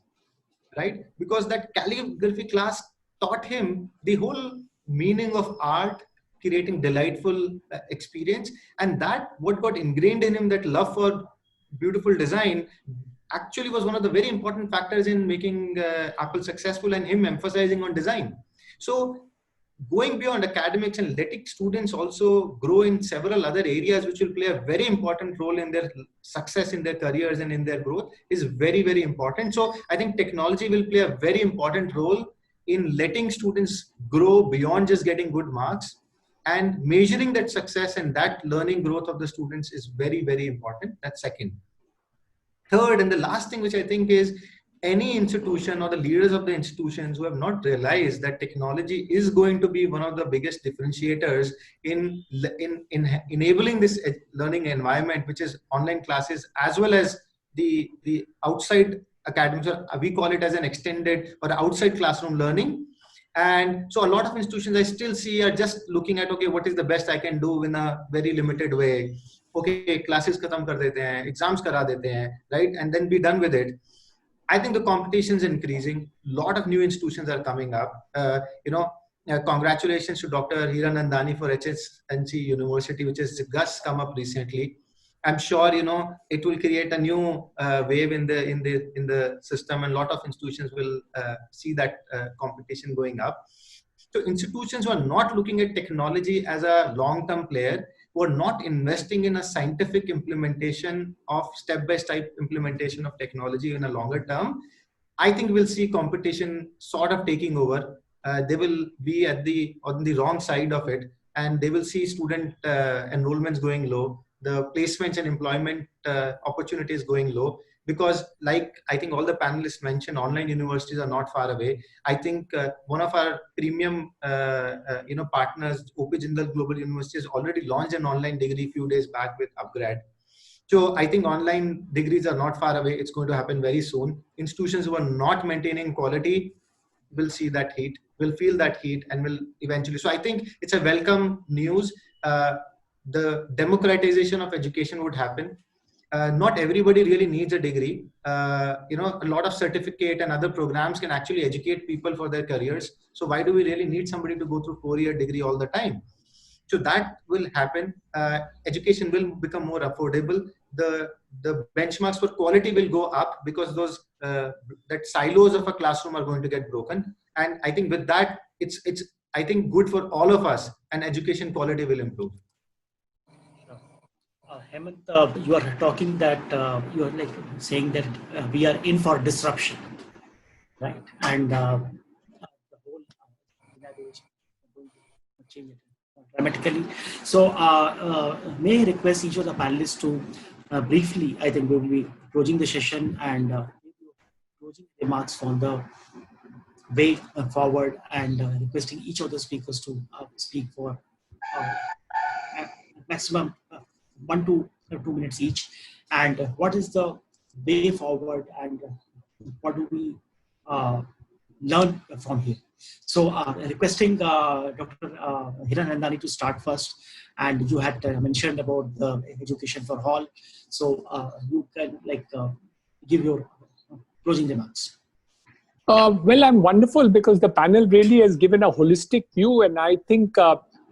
right? Because that calligraphy class taught him the whole meaning of art, creating delightful experience. And that what got ingrained in him, that love for beautiful design, actually was one of the very important factors in making Apple successful, and him emphasizing on design. So going beyond academics and letting students also grow in several other areas which will play a very important role in their success in their careers and in their growth is very, very important. So I think technology will play a very important role in letting students grow beyond just getting good marks, and measuring that success and that learning growth of the students is very, very important. That's second. Third, and the last thing which I think is, any institution or the leaders of the institutions who have not realized that technology is going to be one of the biggest differentiators in enabling this learning environment, which is online classes as well as the outside academics, or we call it as an extended or outside classroom learning. And so a lot of institutions I still see are just looking at, okay, what is the best I can do in a very limited way. Okay, classes khatam kar dete hain, exams kara dete hain, right? And then be done with it. I think the competition is increasing. A lot of new institutions are coming up. Congratulations to Dr. Hiranandani for HSNC University, which has just come up recently. I'm sure it will create a new wave in the system, and a lot of institutions will see that competition going up. So institutions who are not looking at technology as a long-term player, who are not investing in a scientific implementation of step-by-step implementation of technology in a longer term, I think we'll see competition sort of taking over. They will be on the wrong side of it, and they will see student enrollments going low, the placements and employment opportunities going low, because like I think all the panelists mentioned, online universities are not far away. I think one of our premium partners, OP Jindal Global University, has already launched an online degree a few days back with Upgrad. So I think online degrees are not far away. It's going to happen very soon. Institutions who are not maintaining quality will see that heat, will feel that heat, and will eventually. So I think it's a welcome news. The democratization of education would happen. Not everybody really needs a degree. A lot of certificate and other programs can actually educate people for their careers. So why do we really need somebody to go through 4-year degree all the time? So that will happen. Education will become more affordable. The benchmarks for quality will go up, because those that silos of a classroom are going to get broken. And I think with that, it's I think good for all of us, and education quality will improve. Hemant, you are talking that you are like saying that we are in for disruption, right? And the whole innovation is going to change it dramatically. So may I request each of the panelists to briefly, I think we will be closing the session, and closing remarks on the way forward, and requesting each of the speakers to speak for maximum 1 to 2 minutes each, and what is the way forward, and what do we learn from here. So requesting Dr. Hiranandani to start first, and you had mentioned about the education for all, so you can give your closing remarks. Well, I'm wonderful, because the panel really has given a holistic view, and I think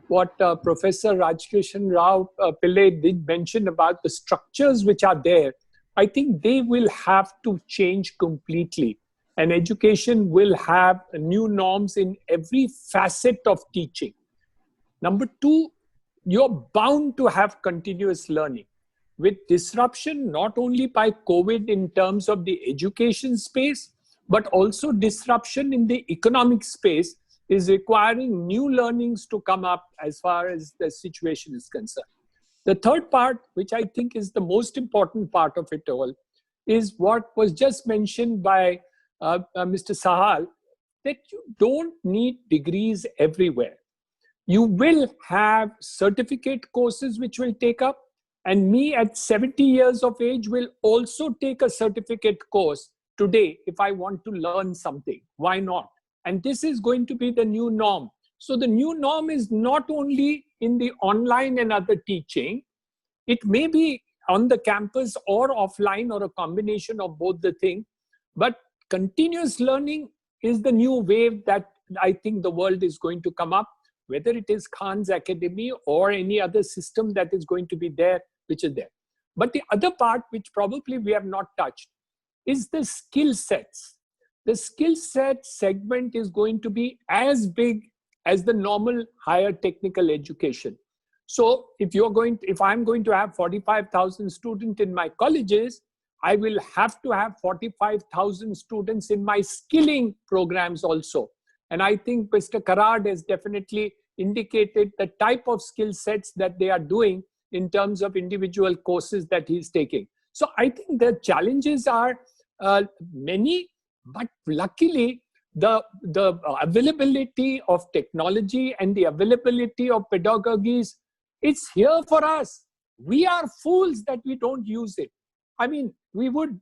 what Professor Rajasekharan Rao Pillai did mention about the structures which are there, I think they will have to change completely. And education will have new norms in every facet of teaching. Number two, you're bound to have continuous learning. With disruption, not only by COVID in terms of the education space, but also disruption in the economic space, is requiring new learnings to come up as far as the situation is concerned. The third part, which I think is the most important part of it all, is what was just mentioned by Mr. Sahal, that you don't need degrees everywhere. You will have certificate courses which will take up, and me at 70 years of age will also take a certificate course today if I want to learn something. Why not? And this is going to be the new norm. So the new norm is not only in the online and other teaching, it may be on the campus or offline, or a combination of both the things, but continuous learning is the new wave that I think the world is going to come up. whether it is Khan's Academy or any other system that is going to be there, which is there. But the other part, which probably we have not touched, is the skill sets. The skill set segment is going to be as big as the normal higher technical education. So if I'm going to have 45,000 students in my colleges, I will have to have 45,000 students in my skilling programs also. And I think Mr. Karad has definitely indicated the type of skill sets that they are doing in terms of individual courses that he's taking. So I think the challenges are many, but luckily the availability of technology and the availability of pedagogies, it's here for us. We are fools that we don't use it. I mean, we would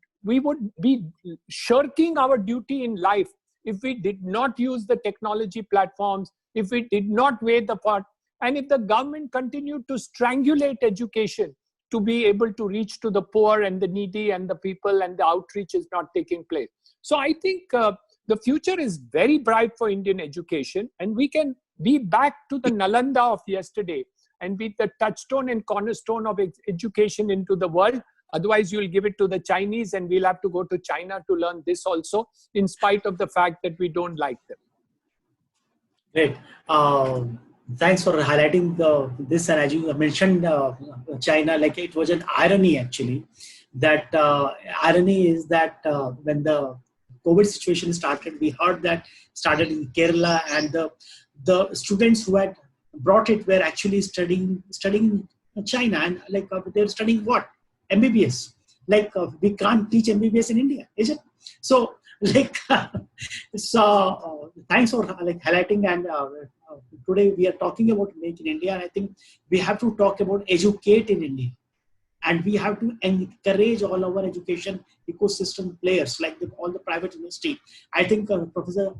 be shirking our duty in life if we did not use the technology platforms, if we did not weigh the part, and if the government continued to strangulate education to be able to reach to the poor and the needy and the people, and the outreach is not taking place. So I think the future is very bright for Indian education, and we can be back to the Nalanda of yesterday and be the touchstone and cornerstone of education into the world. Otherwise, you'll give it to the Chinese, and we'll have to go to China to learn this also, in spite of the fact that we don't like them. Great. Thanks for highlighting this. And as you mentioned, China, like it was an irony actually. That irony is that when the COVID situation started, we heard that started in Kerala, and the students who had brought it were actually studying in China, and like they're studying what? MBBS. Like we can't teach MBBS in India, is it? So like thanks for like highlighting. And today we are talking about Make in India, and I think we have to talk about educate in India, and we have to encourage all our education ecosystem players, like all the private university. I think Professor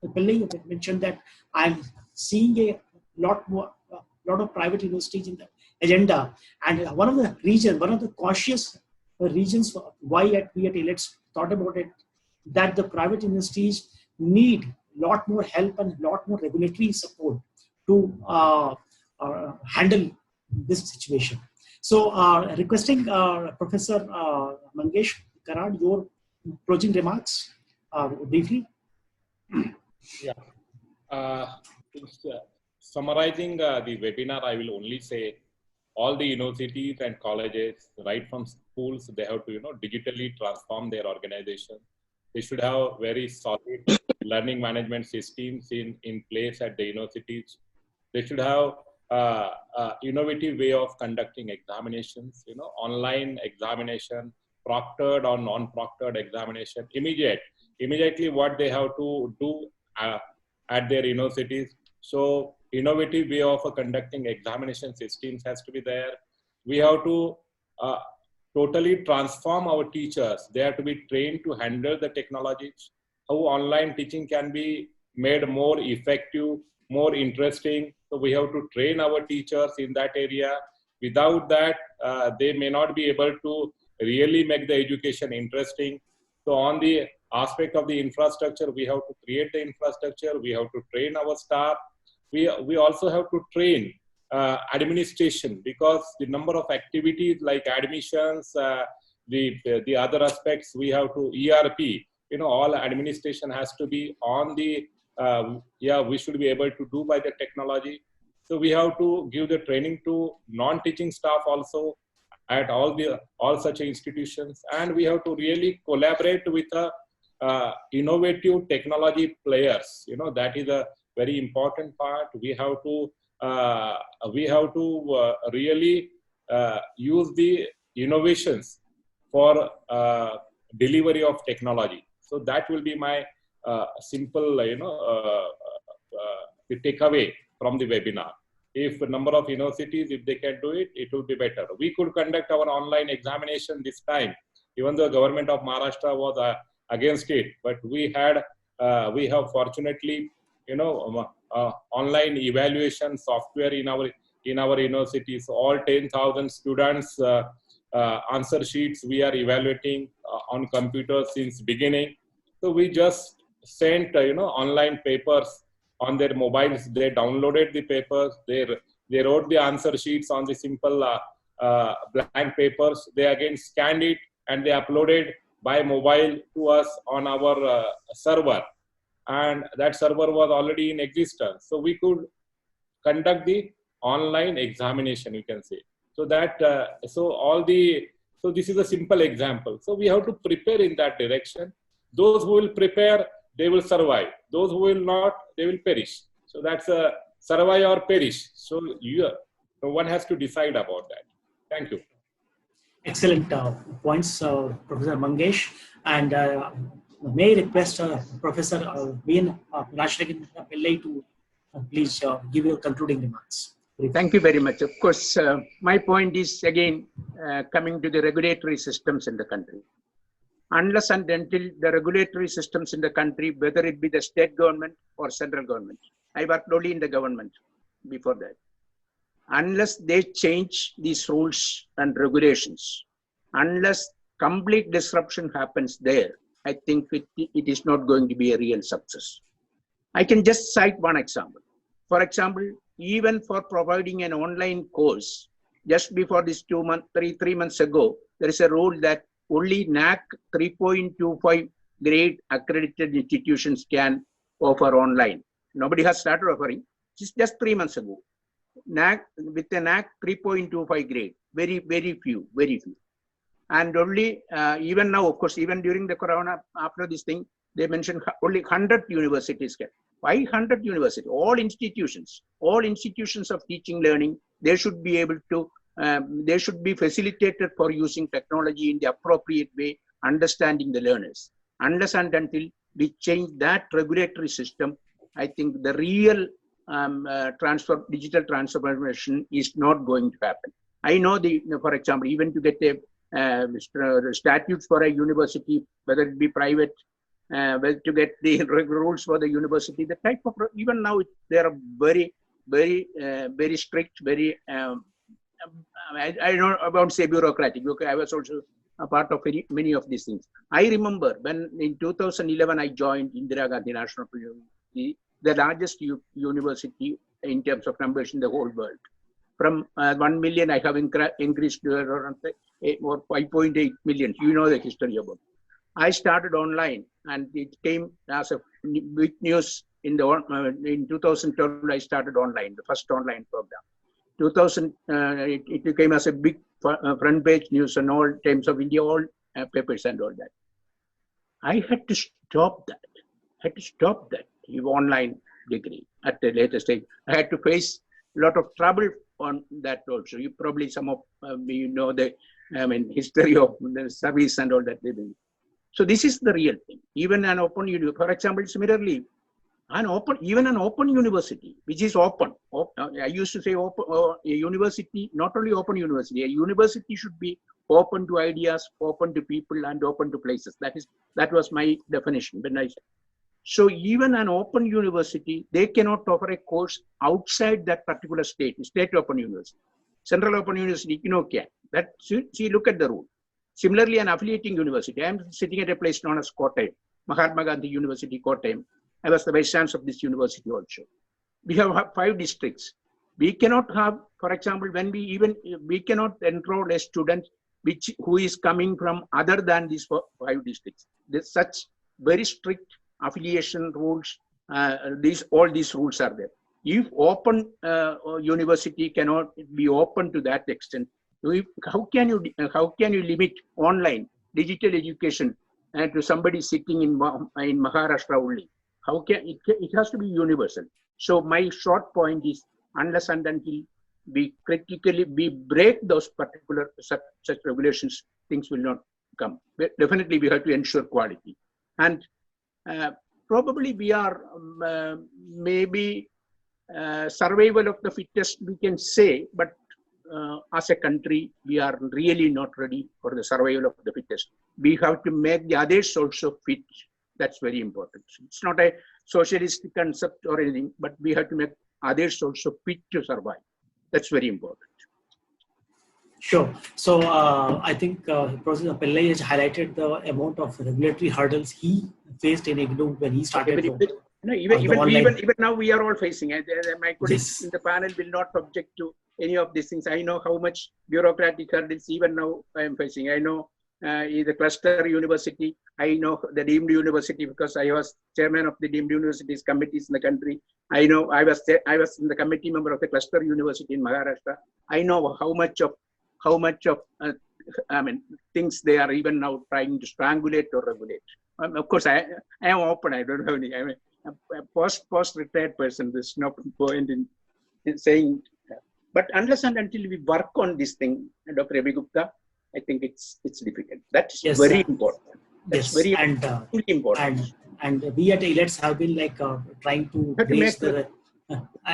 Pillai mentioned that I'm seeing a lot of private universities in the agenda, and one of the cautious regions why we at Elets thought about it, that the private universities need a lot more help and a lot more regulatory support to handle this situation. So requesting Professor Mangesh Karad, your closing remarks briefly. Yeah. Summarizing the webinar, I will only say all the universities and colleges, right from schools, they have to digitally transform their organization. They should have very solid learning management systems in place at the universities. They should have innovative way of conducting examinations, online examination, proctored or non-proctored examination, immediately what they have to do at their universities. So innovative way of conducting examination systems has to be there. We have to totally transform our teachers. They have to be trained to handle the technologies, how online teaching can be made more effective, more interesting. So we have to train our teachers in that area. Without that, they may not be able to really make the education interesting. So on the aspect of the infrastructure, we have to create the infrastructure. We have to train our staff. We also have to train administration, because the number of activities like admissions, the other aspects, we have to ERP, all administration has to be on the, we should be able to do by the technology. So we have to give the training to non-teaching staff also at all such institutions. And we have to really collaborate with innovative technology players. That is a very important part. We have to really use the innovations for delivery of technology. So that will be my simple, the takeaway from the webinar. If a number of universities, if they can do it, it will be better. We could conduct our online examination this time, even though the government of Maharashtra was against it. But we have fortunately, online evaluation software in our universities. All 10,000 students answer sheets we are evaluating on computers since beginning. So we just sent online papers on their mobiles. They downloaded the papers. They wrote the answer sheets on the simple blank papers. They again scanned it and they uploaded by mobile to us on our server. And that server was already in existence. So we could conduct the online examination, you can say. So that, so this is a simple example. So we have to prepare in that direction. Those who will prepare, they will survive. Those who will not, they will perish. So that's a survive or perish. So one has to decide about that. Thank you. Excellent points, Professor Mangesh. And may I request Professor Rajasekharan Pillai to please give your concluding remarks. Thank you very much. Of course, my point is again coming to the regulatory systems in the country. Unless and until the regulatory systems in the country, whether it be the state government or central government, I worked only in the government before that. Unless they change these rules and regulations, unless complete disruption happens there, I think it is not going to be a real success. I can just cite one example. For example, even for providing an online course, just before this 3 months ago, there is a rule that only NAC 3.25 grade accredited institutions can offer online. Nobody has started offering. It's just 3 months ago. NAC, with a NAC 3.25 grade, very few. And only, even now, of course, even during the corona, after this thing, they mentioned only 100 universities can. Why 100 universities? All institutions of teaching, learning, they should be able to, they should be facilitated for using technology in the appropriate way, understanding the learners. Unless and until we change that regulatory system, I think the real digital transformation is not going to happen. I know for example, even to get a statutes for a university, whether it be private, to get the rules for the university, the type of, even now they are very strict, very, I don't want to say bureaucratic, okay, I was also a part of many of these things. I remember when in 2011 I joined Indira Gandhi National University, the largest university in terms of numbers in the whole world. From 1 million, I have increased to around 5.8 million. You know the history about it. I started online, and it came as a big news in 2012. I started online, the first online program. 2000, it became as a big front page news on all Times of India, all papers and all that. I had to stop that. Online degree at the later stage. I had to face a lot of trouble on that also. You probably, some of you know the history of the service and all that. So this is the real thing. Even an open university, for example, similarly, even an open university, which is open. I used to say open, a university, not only open university, a university should be open to ideas, open to people, and open to places. That was my definition when I said. So even an open university, they cannot offer a course outside that particular state open university. Central open university, can. See, look at the rule. Similarly, an affiliating university. I am sitting at a place known as Kottayam, Mahatma Gandhi University, Kottayam. I was the vice chancellor of this university also. We have 5 districts. We cannot have, for example, we cannot enroll a student who is coming from other than these 5 districts. There's such very strict affiliation rules. All these rules are there. If open university cannot be open to that extent, how can you limit online digital education to somebody sitting in Maharashtra only? How can it has to be universal? So my short point is, unless and until we break those particular such regulations, things will not come. But definitely, we have to ensure quality, and probably we are maybe survival of the fittest, we can say, but as a country, we are really not ready for the survival of the fittest. We have to make the others also fit. That's very important. It's not a socialist concept or anything, but we have to make others also fit to survive. That's very important. Sure. So I think Professor Pillai has highlighted the amount of regulatory hurdles he faced in IGNOU when he started. No, even now we are all facing. My colleagues in the panel will not object to any of these things. I know how much bureaucratic hurdles even now I am facing. I know the cluster university. I know the deemed university because I was chairman of the deemed universities committees in the country. I know I was in the committee member of the cluster university in Maharashtra. I know how much of things they are even now trying to strangulate or regulate. Of course, I am open. I don't have any. I'm a post-retired person. There's no point in saying. But unless and until we work on this thing, Dr. Ravi Gupta, I think it's difficult. That's very important. That's very important. And we at Elets have been trying to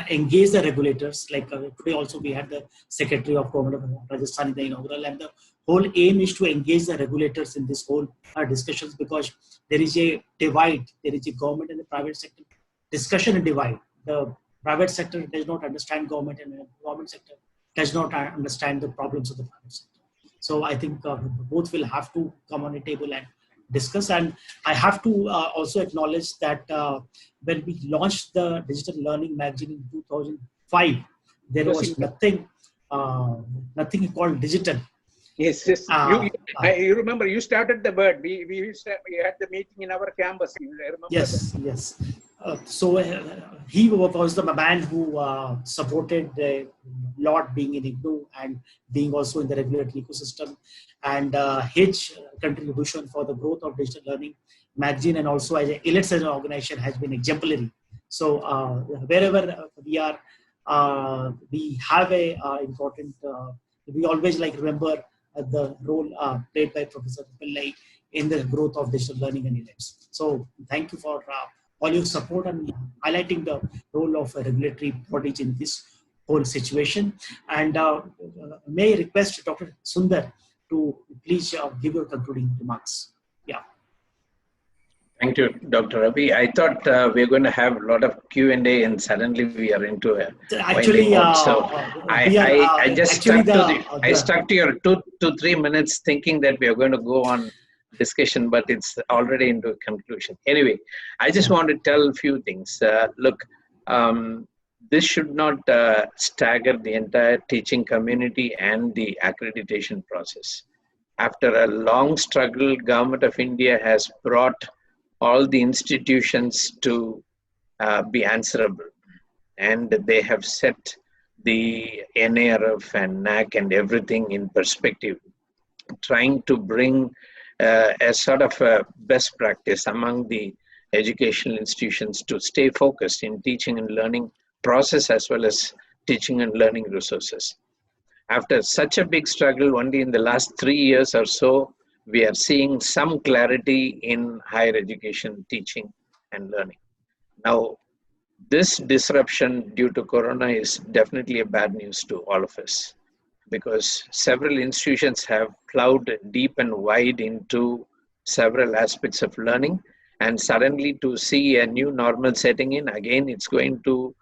engage the regulators. Today also we had the Secretary of Government of Rajasthan in the inaugural, and the whole aim is to engage the regulators in this whole discussions, because there is a divide. There is a government and the private sector discussion and divide. The private sector does not understand government, and the government sector does not understand the problems of the private sector. So I think both will have to come on a table and discuss. And I have to also acknowledge that when we launched the Digital Learning magazine in 2005, there was nothing called digital. Yes. You remember, you started the word. We had the meeting in our campus. I remember. Yes. So he was the man who supported a lot being in IGNOU and being also in the regulatory ecosystem, and his contribution for the growth of digital learning magazine and also as Elets as an organization has been exemplary. So wherever we are, we have a important. We always remember the role played by Professor Pillai in the growth of digital learning and Elets. So thank you for all your support and highlighting the role of regulatory bodies in this whole situation. And may I request Dr. Sundar to please give your concluding remarks. Yeah. Thank you, Dr. Ravi. I thought we were going to have a lot of Q&A, and suddenly we are into a actually. So I stuck to your 2 to 3 minutes, thinking that we are going to go on discussion, but it's already into a conclusion. Anyway, I just want to tell a few things. Look, this should not stagger the entire teaching community and the accreditation process. After a long struggle, Government of India has brought all the institutions to be answerable, and they have set the NARF and NAC and everything in perspective, trying to bring a sort of a best practice among the educational institutions to stay focused in teaching and learning process as well as teaching and learning resources. After such a big struggle, only in the last 3 years or so, we are seeing some clarity in higher education teaching and learning. Now, this disruption due to Corona is definitely a bad news to all of us, because several institutions have plowed deep and wide into several aspects of learning, and suddenly to see a new normal setting in, again, it's going to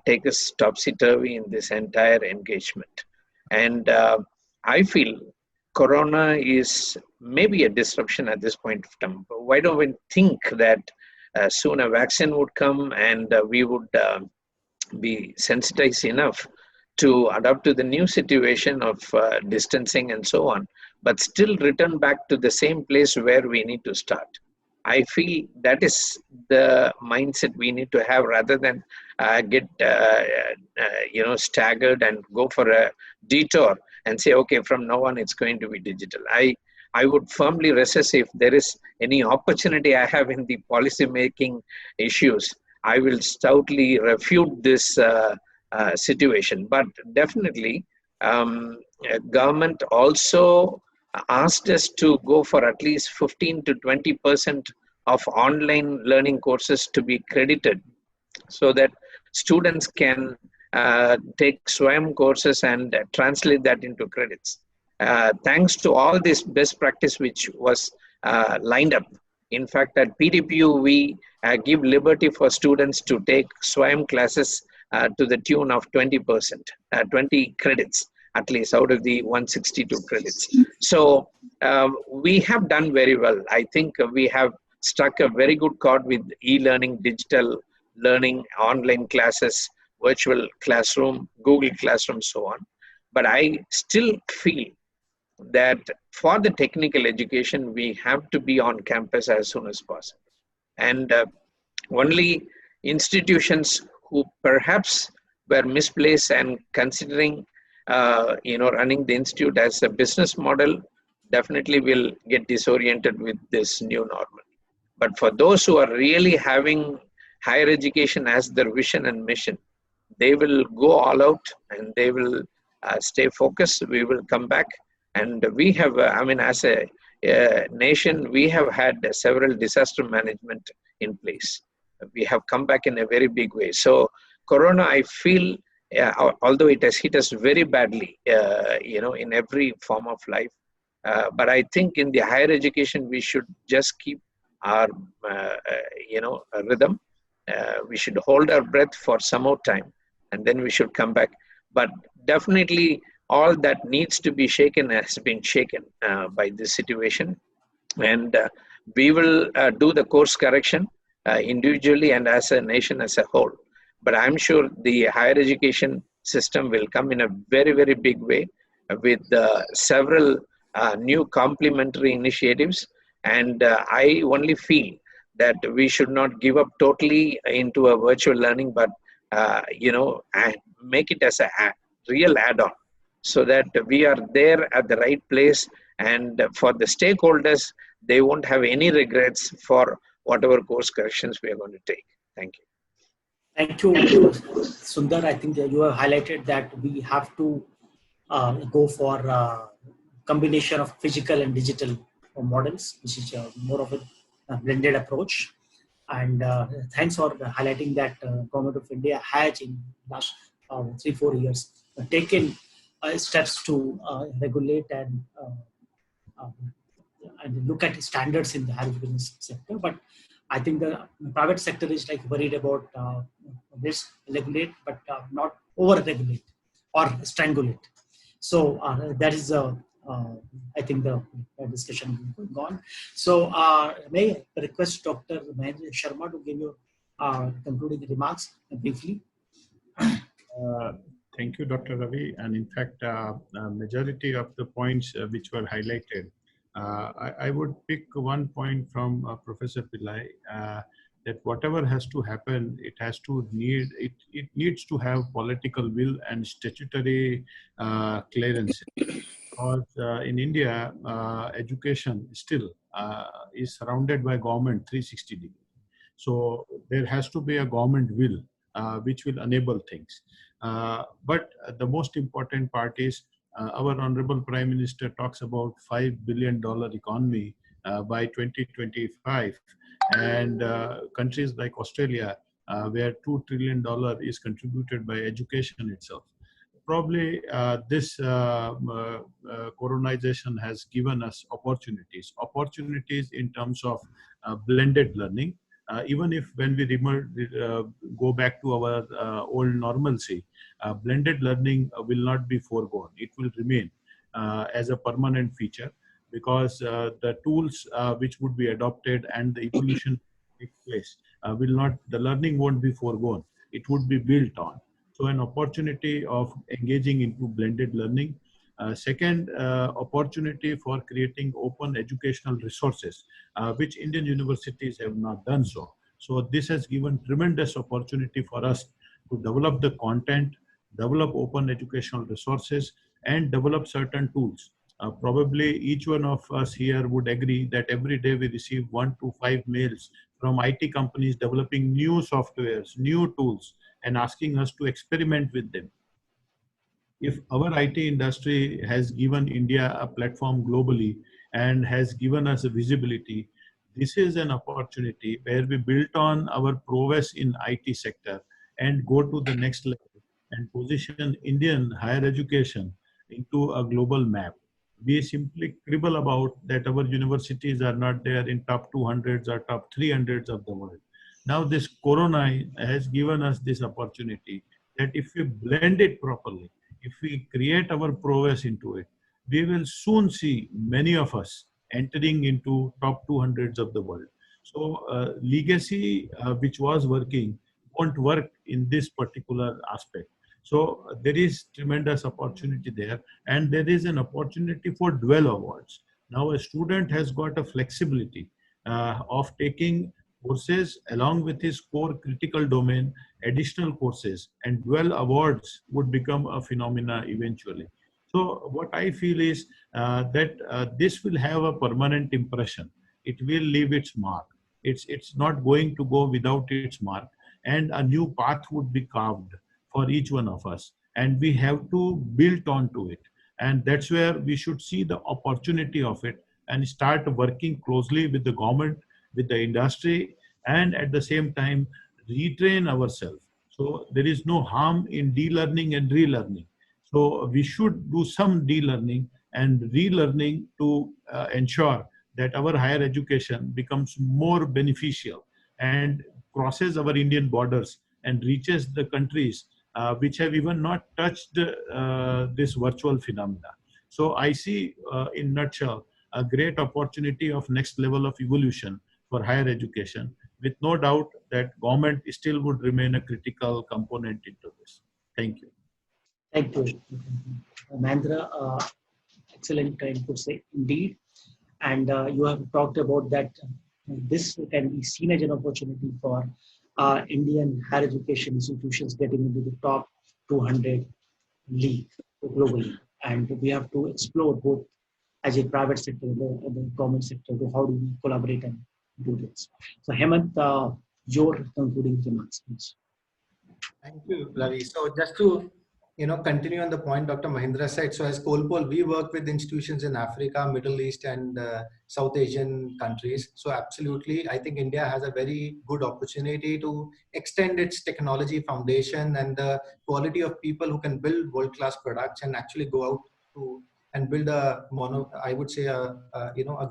take us topsy-turvy in this entire engagement. And I feel Corona is maybe a disruption at this point of time. But why don't we think that soon a vaccine would come and we would be sensitized enough to adapt to the new situation of distancing and so on, but still return back to the same place where we need to start. I feel that is the mindset we need to have, rather than get staggered and go for a detour and say, okay, from now on it's going to be digital. I would firmly resist if there is any opportunity I have in the policy making issues. I will stoutly refute this situation. But definitely, government also asked us to go for at least 15 to 20% of online learning courses to be credited, so that students can take SWAYAM courses and translate that into credits. Thanks to all this best practice which was lined up. In fact, at PDPU, we give liberty for students to take SWAYAM classes to the tune of 20%, 20 credits, at least out of the 162 credits. So we have done very well. I think we have struck a very good chord with e-learning, digital learning, online classes, virtual classroom, Google Classroom, so on. But I still feel that for the technical education, we have to be on campus as soon as possible. And only institutions who perhaps were misplaced and considering, running the institute as a business model definitely will get disoriented with this new normal. But for those who are really having higher education as their vision and mission, they will go all out and they will stay focused. We will come back. And we have, as a nation, we have had several disaster management in place. We have come back in a very big way. So Corona, I feel, although it has hit us very badly, in every form of life, but I think in the higher education, we should just keep our, rhythm. We should hold our breath for some more time, and then we should come back. But definitely, all that needs to be shaken has been shaken by this situation. And we will do the course correction individually and as a nation as a whole. But I'm sure the higher education system will come in a very, very big way with several new complementary initiatives. And I only feel that we should not give up totally into a virtual learning, but make it as a real add-on, so that we are there at the right place, and for the stakeholders, they won't have any regrets for whatever course corrections we are going to take. Thank you. Thank you, Sundar. I think that you have highlighted that we have to go for combination of physical and digital models, which is more of a blended approach. And thanks for highlighting that Government of India has in last 3-4 years taken steps to regulate and look at standards in the higher education sector. But I think the private sector is worried about this regulate, but not over-regulate or strangulate. So that is, I think, the discussion going on. So may I request Dr. Mahendra Sharma to give you concluding remarks briefly. Thank you, Dr. Ravi. And in fact, majority of the points which were highlighted, I would pick one point from Professor Pillai, that whatever has to happen, it needs to have political will and statutory clearance. Because in India, education still is surrounded by government 360 degrees. So there has to be a government will which will enable things. But the most important part is our Honorable Prime Minister talks about $5 billion economy by 2025. And countries like Australia, where $2 trillion is contributed by education itself. Probably this coronization has given us opportunities in terms of blended learning. Even if when we go back to our old normalcy, blended learning will not be foregone. It will remain as a permanent feature, because the tools which would be adopted and the evolution take place the learning won't be foregone. It would be built on. So an opportunity of engaging into blended learning. Second, opportunity for creating open educational resources, which Indian universities have not done so. So this has given tremendous opportunity for us to develop the content, develop open educational resources, and develop certain tools. Probably each one of us here would agree that every day we receive 1 to 5 mails from IT companies developing new softwares, new tools, and asking us to experiment with them. If our IT industry has given India a platform globally and has given us a visibility, this is an opportunity where we built on our prowess in IT sector and go to the next level and position Indian higher education into a global map. We simply quibble about that our universities are not there in top 200s or top 300s of the world. Now this Corona has given us this opportunity that if we blend it properly, if we create our prowess into it, we will soon see many of us entering into top 200s of the world. So legacy, which was working, won't work in this particular aspect. So there is tremendous opportunity there, and there is an opportunity for dual awards. Now a student has got a flexibility of taking courses along with his core critical domain, additional courses, and dual awards would become a phenomena eventually. So what I feel is that this will have a permanent impression. It will leave its mark. It's not going to go without its mark, and a new path would be carved for each one of us, and we have to build onto it. And that's where we should see the opportunity of it and start working closely with the government, with the industry, and at the same time retrain ourselves. So there is no harm in de-learning and relearning. So we should do some de-learning and relearning to ensure that our higher education becomes more beneficial and crosses our Indian borders and reaches the countries which have even not touched this virtual phenomena. So I see in nutshell a great opportunity of next level of evolution for higher education, with no doubt that government still would remain a critical component into this. Thank you. Thank you, Mahendra. Excellent input, indeed. And you have talked about that this can be seen as an opportunity for Indian higher education institutions getting into the top 200 league globally. And we have to explore both as a private sector and the government sector, how do we collaborate and do this. So Hemant, your concluding remarks, please. Thank you, Ravi. So just to continue on the point Dr. Mahendra said, so as CollPoll, we work with institutions in Africa, Middle East, and South Asian countries. So absolutely, I think India has a very good opportunity to extend its technology foundation and the quality of people who can build world-class products and actually go out to and build a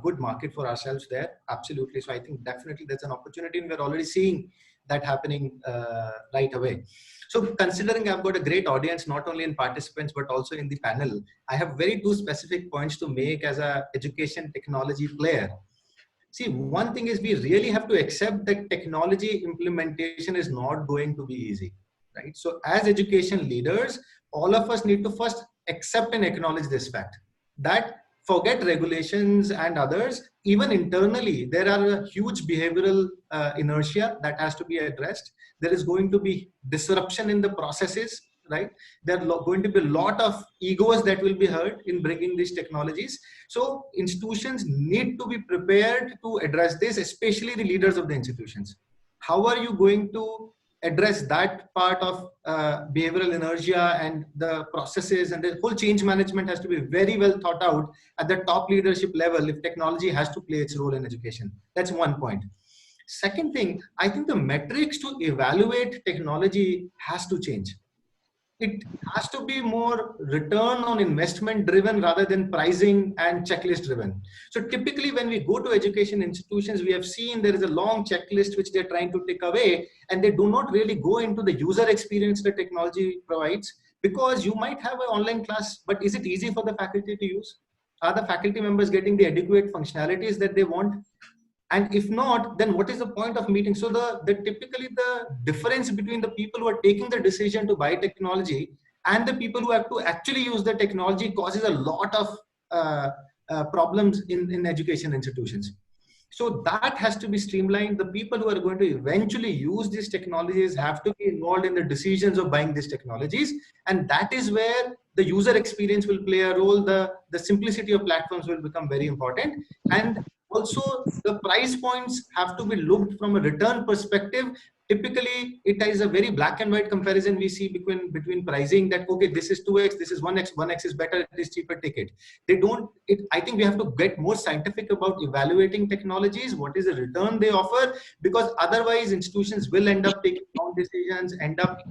good market for ourselves there. Absolutely. So I think definitely there's an opportunity, and we're already seeing that happening right away. So considering I've got a great audience, not only in participants, but also in the panel, I have two specific points to make as a education technology player. See, one thing is we really have to accept that technology implementation is not going to be easy, right? So as education leaders, all of us need to first accept and acknowledge this fact that forget regulations and others, even internally, there are a huge behavioral inertia that has to be addressed. There is going to be disruption in the processes, right? There are going to be a lot of egos that will be hurt in bringing these technologies. So institutions need to be prepared to address this, especially the leaders of the institutions. How are you going to address that part of behavioral inertia and the processes, and the whole change management has to be very well thought out at the top leadership level if technology has to play its role in education. That's one point. Second thing, I think the metrics to evaluate technology has to change. It has to be more return on investment driven rather than pricing and checklist driven. So typically when we go to education institutions, we have seen there is a long checklist which they're trying to take away, and they do not really go into the user experience that technology provides, because you might have an online class, but is it easy for the faculty to use? Are the faculty members getting the adequate functionalities that they want? And if not, then what is the point of meeting? So typically the difference between the people who are taking the decision to buy technology and the people who have to actually use the technology causes a lot of problems in education institutions. So that has to be streamlined. The people who are going to eventually use these technologies have to be involved in the decisions of buying these technologies. And that is where the user experience will play a role. The simplicity of platforms will become very important. And also the price points have to be looked from a return perspective. Typically, it is a very black and white comparison we see between pricing that, okay, this is 2x, this is 1x, 1x is better, it is cheaper, take it. I think we have to get more scientific about evaluating technologies, what is the return they offer, because otherwise institutions will end up taking wrong decisions, end up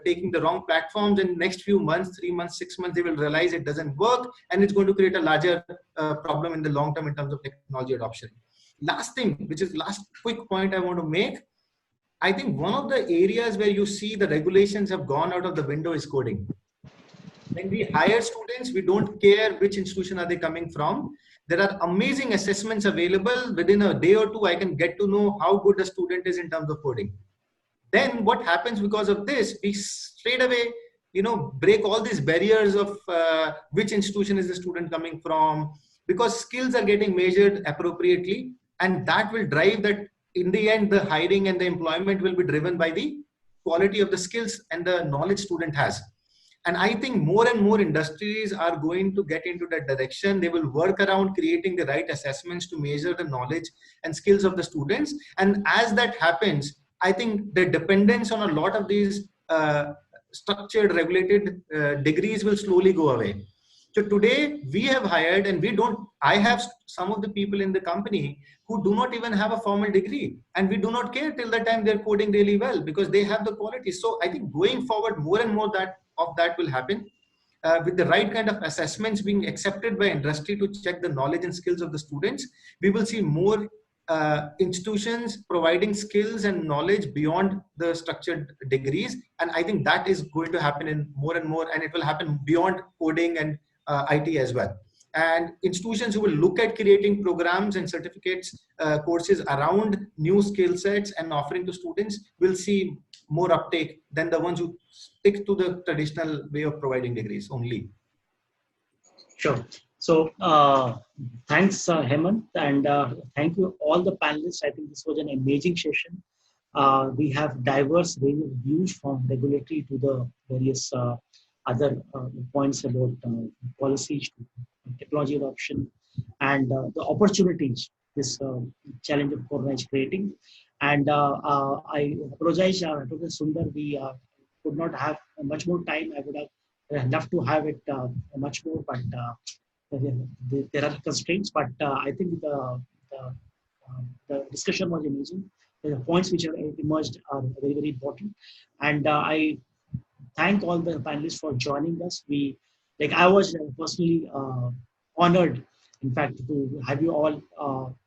taking the wrong platforms, and next few months, 3 months, 6 months, they will realize it doesn't work, and it's going to create a larger problem in the long term in terms of technology adoption. Last thing, which is last quick point I want to make, I think one of the areas where you see the regulations have gone out of the window is coding. When we hire students, we don't care which institution are they coming from. There are amazing assessments available. Within a day or two, I can get to know how good a student is in terms of coding. Then what happens because of this, we straight away, break all these barriers of which institution is the student coming from, because skills are getting measured appropriately, and that will drive that in the end, the hiring and the employment will be driven by the quality of the skills and the knowledge student has. And I think more and more industries are going to get into that direction. They will work around creating the right assessments to measure the knowledge and skills of the students. And as that happens, I think the dependence on a lot of these structured, regulated degrees will slowly go away. So today we have hired, and I have some of the people in the company who do not even have a formal degree, and we do not care till the time they're coding really well because they have the quality. So I think going forward, more and more of that will happen with the right kind of assessments being accepted by industry to check the knowledge and skills of the students. We will see more institutions providing skills and knowledge beyond the structured degrees. And I think that is going to happen in more and more, and it will happen beyond coding and IT as well. And institutions who will look at creating programs and certificates, courses around new skill sets and offering to students will see more uptake than the ones who stick to the traditional way of providing degrees only. Sure. So thanks, Hemant, and thank you all the panelists. I think this was an amazing session. We have diverse range of views from regulatory to the various other points about policies, technology adoption, and the opportunities this challenge of Corona is creating. And I apologize, Dr. Sundar, we could not have much more time. I would have loved to have it much more, but there are constraints. But I think the discussion was amazing. The points which have emerged are very, very important. And I thank all the panelists for joining us. I was personally honored, in fact, to have you all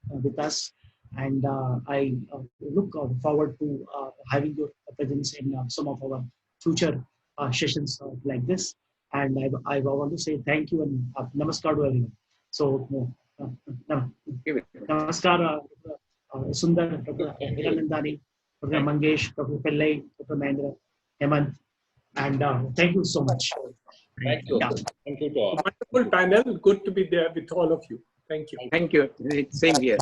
with us. And I look forward to having your presence in some of our future sessions like this. And I want to say thank you and namaskar to everyone. So, namaskar, Sundar, Dr. Hiranandani, Dr. Mangesh, Dr. Pillai, Dr. Mahendra, Hemant, and thank you so much. Thank you. Yeah. Thank you to all. Wonderful panel. Good to be there with all of you. Thank you. Thank you. Same here.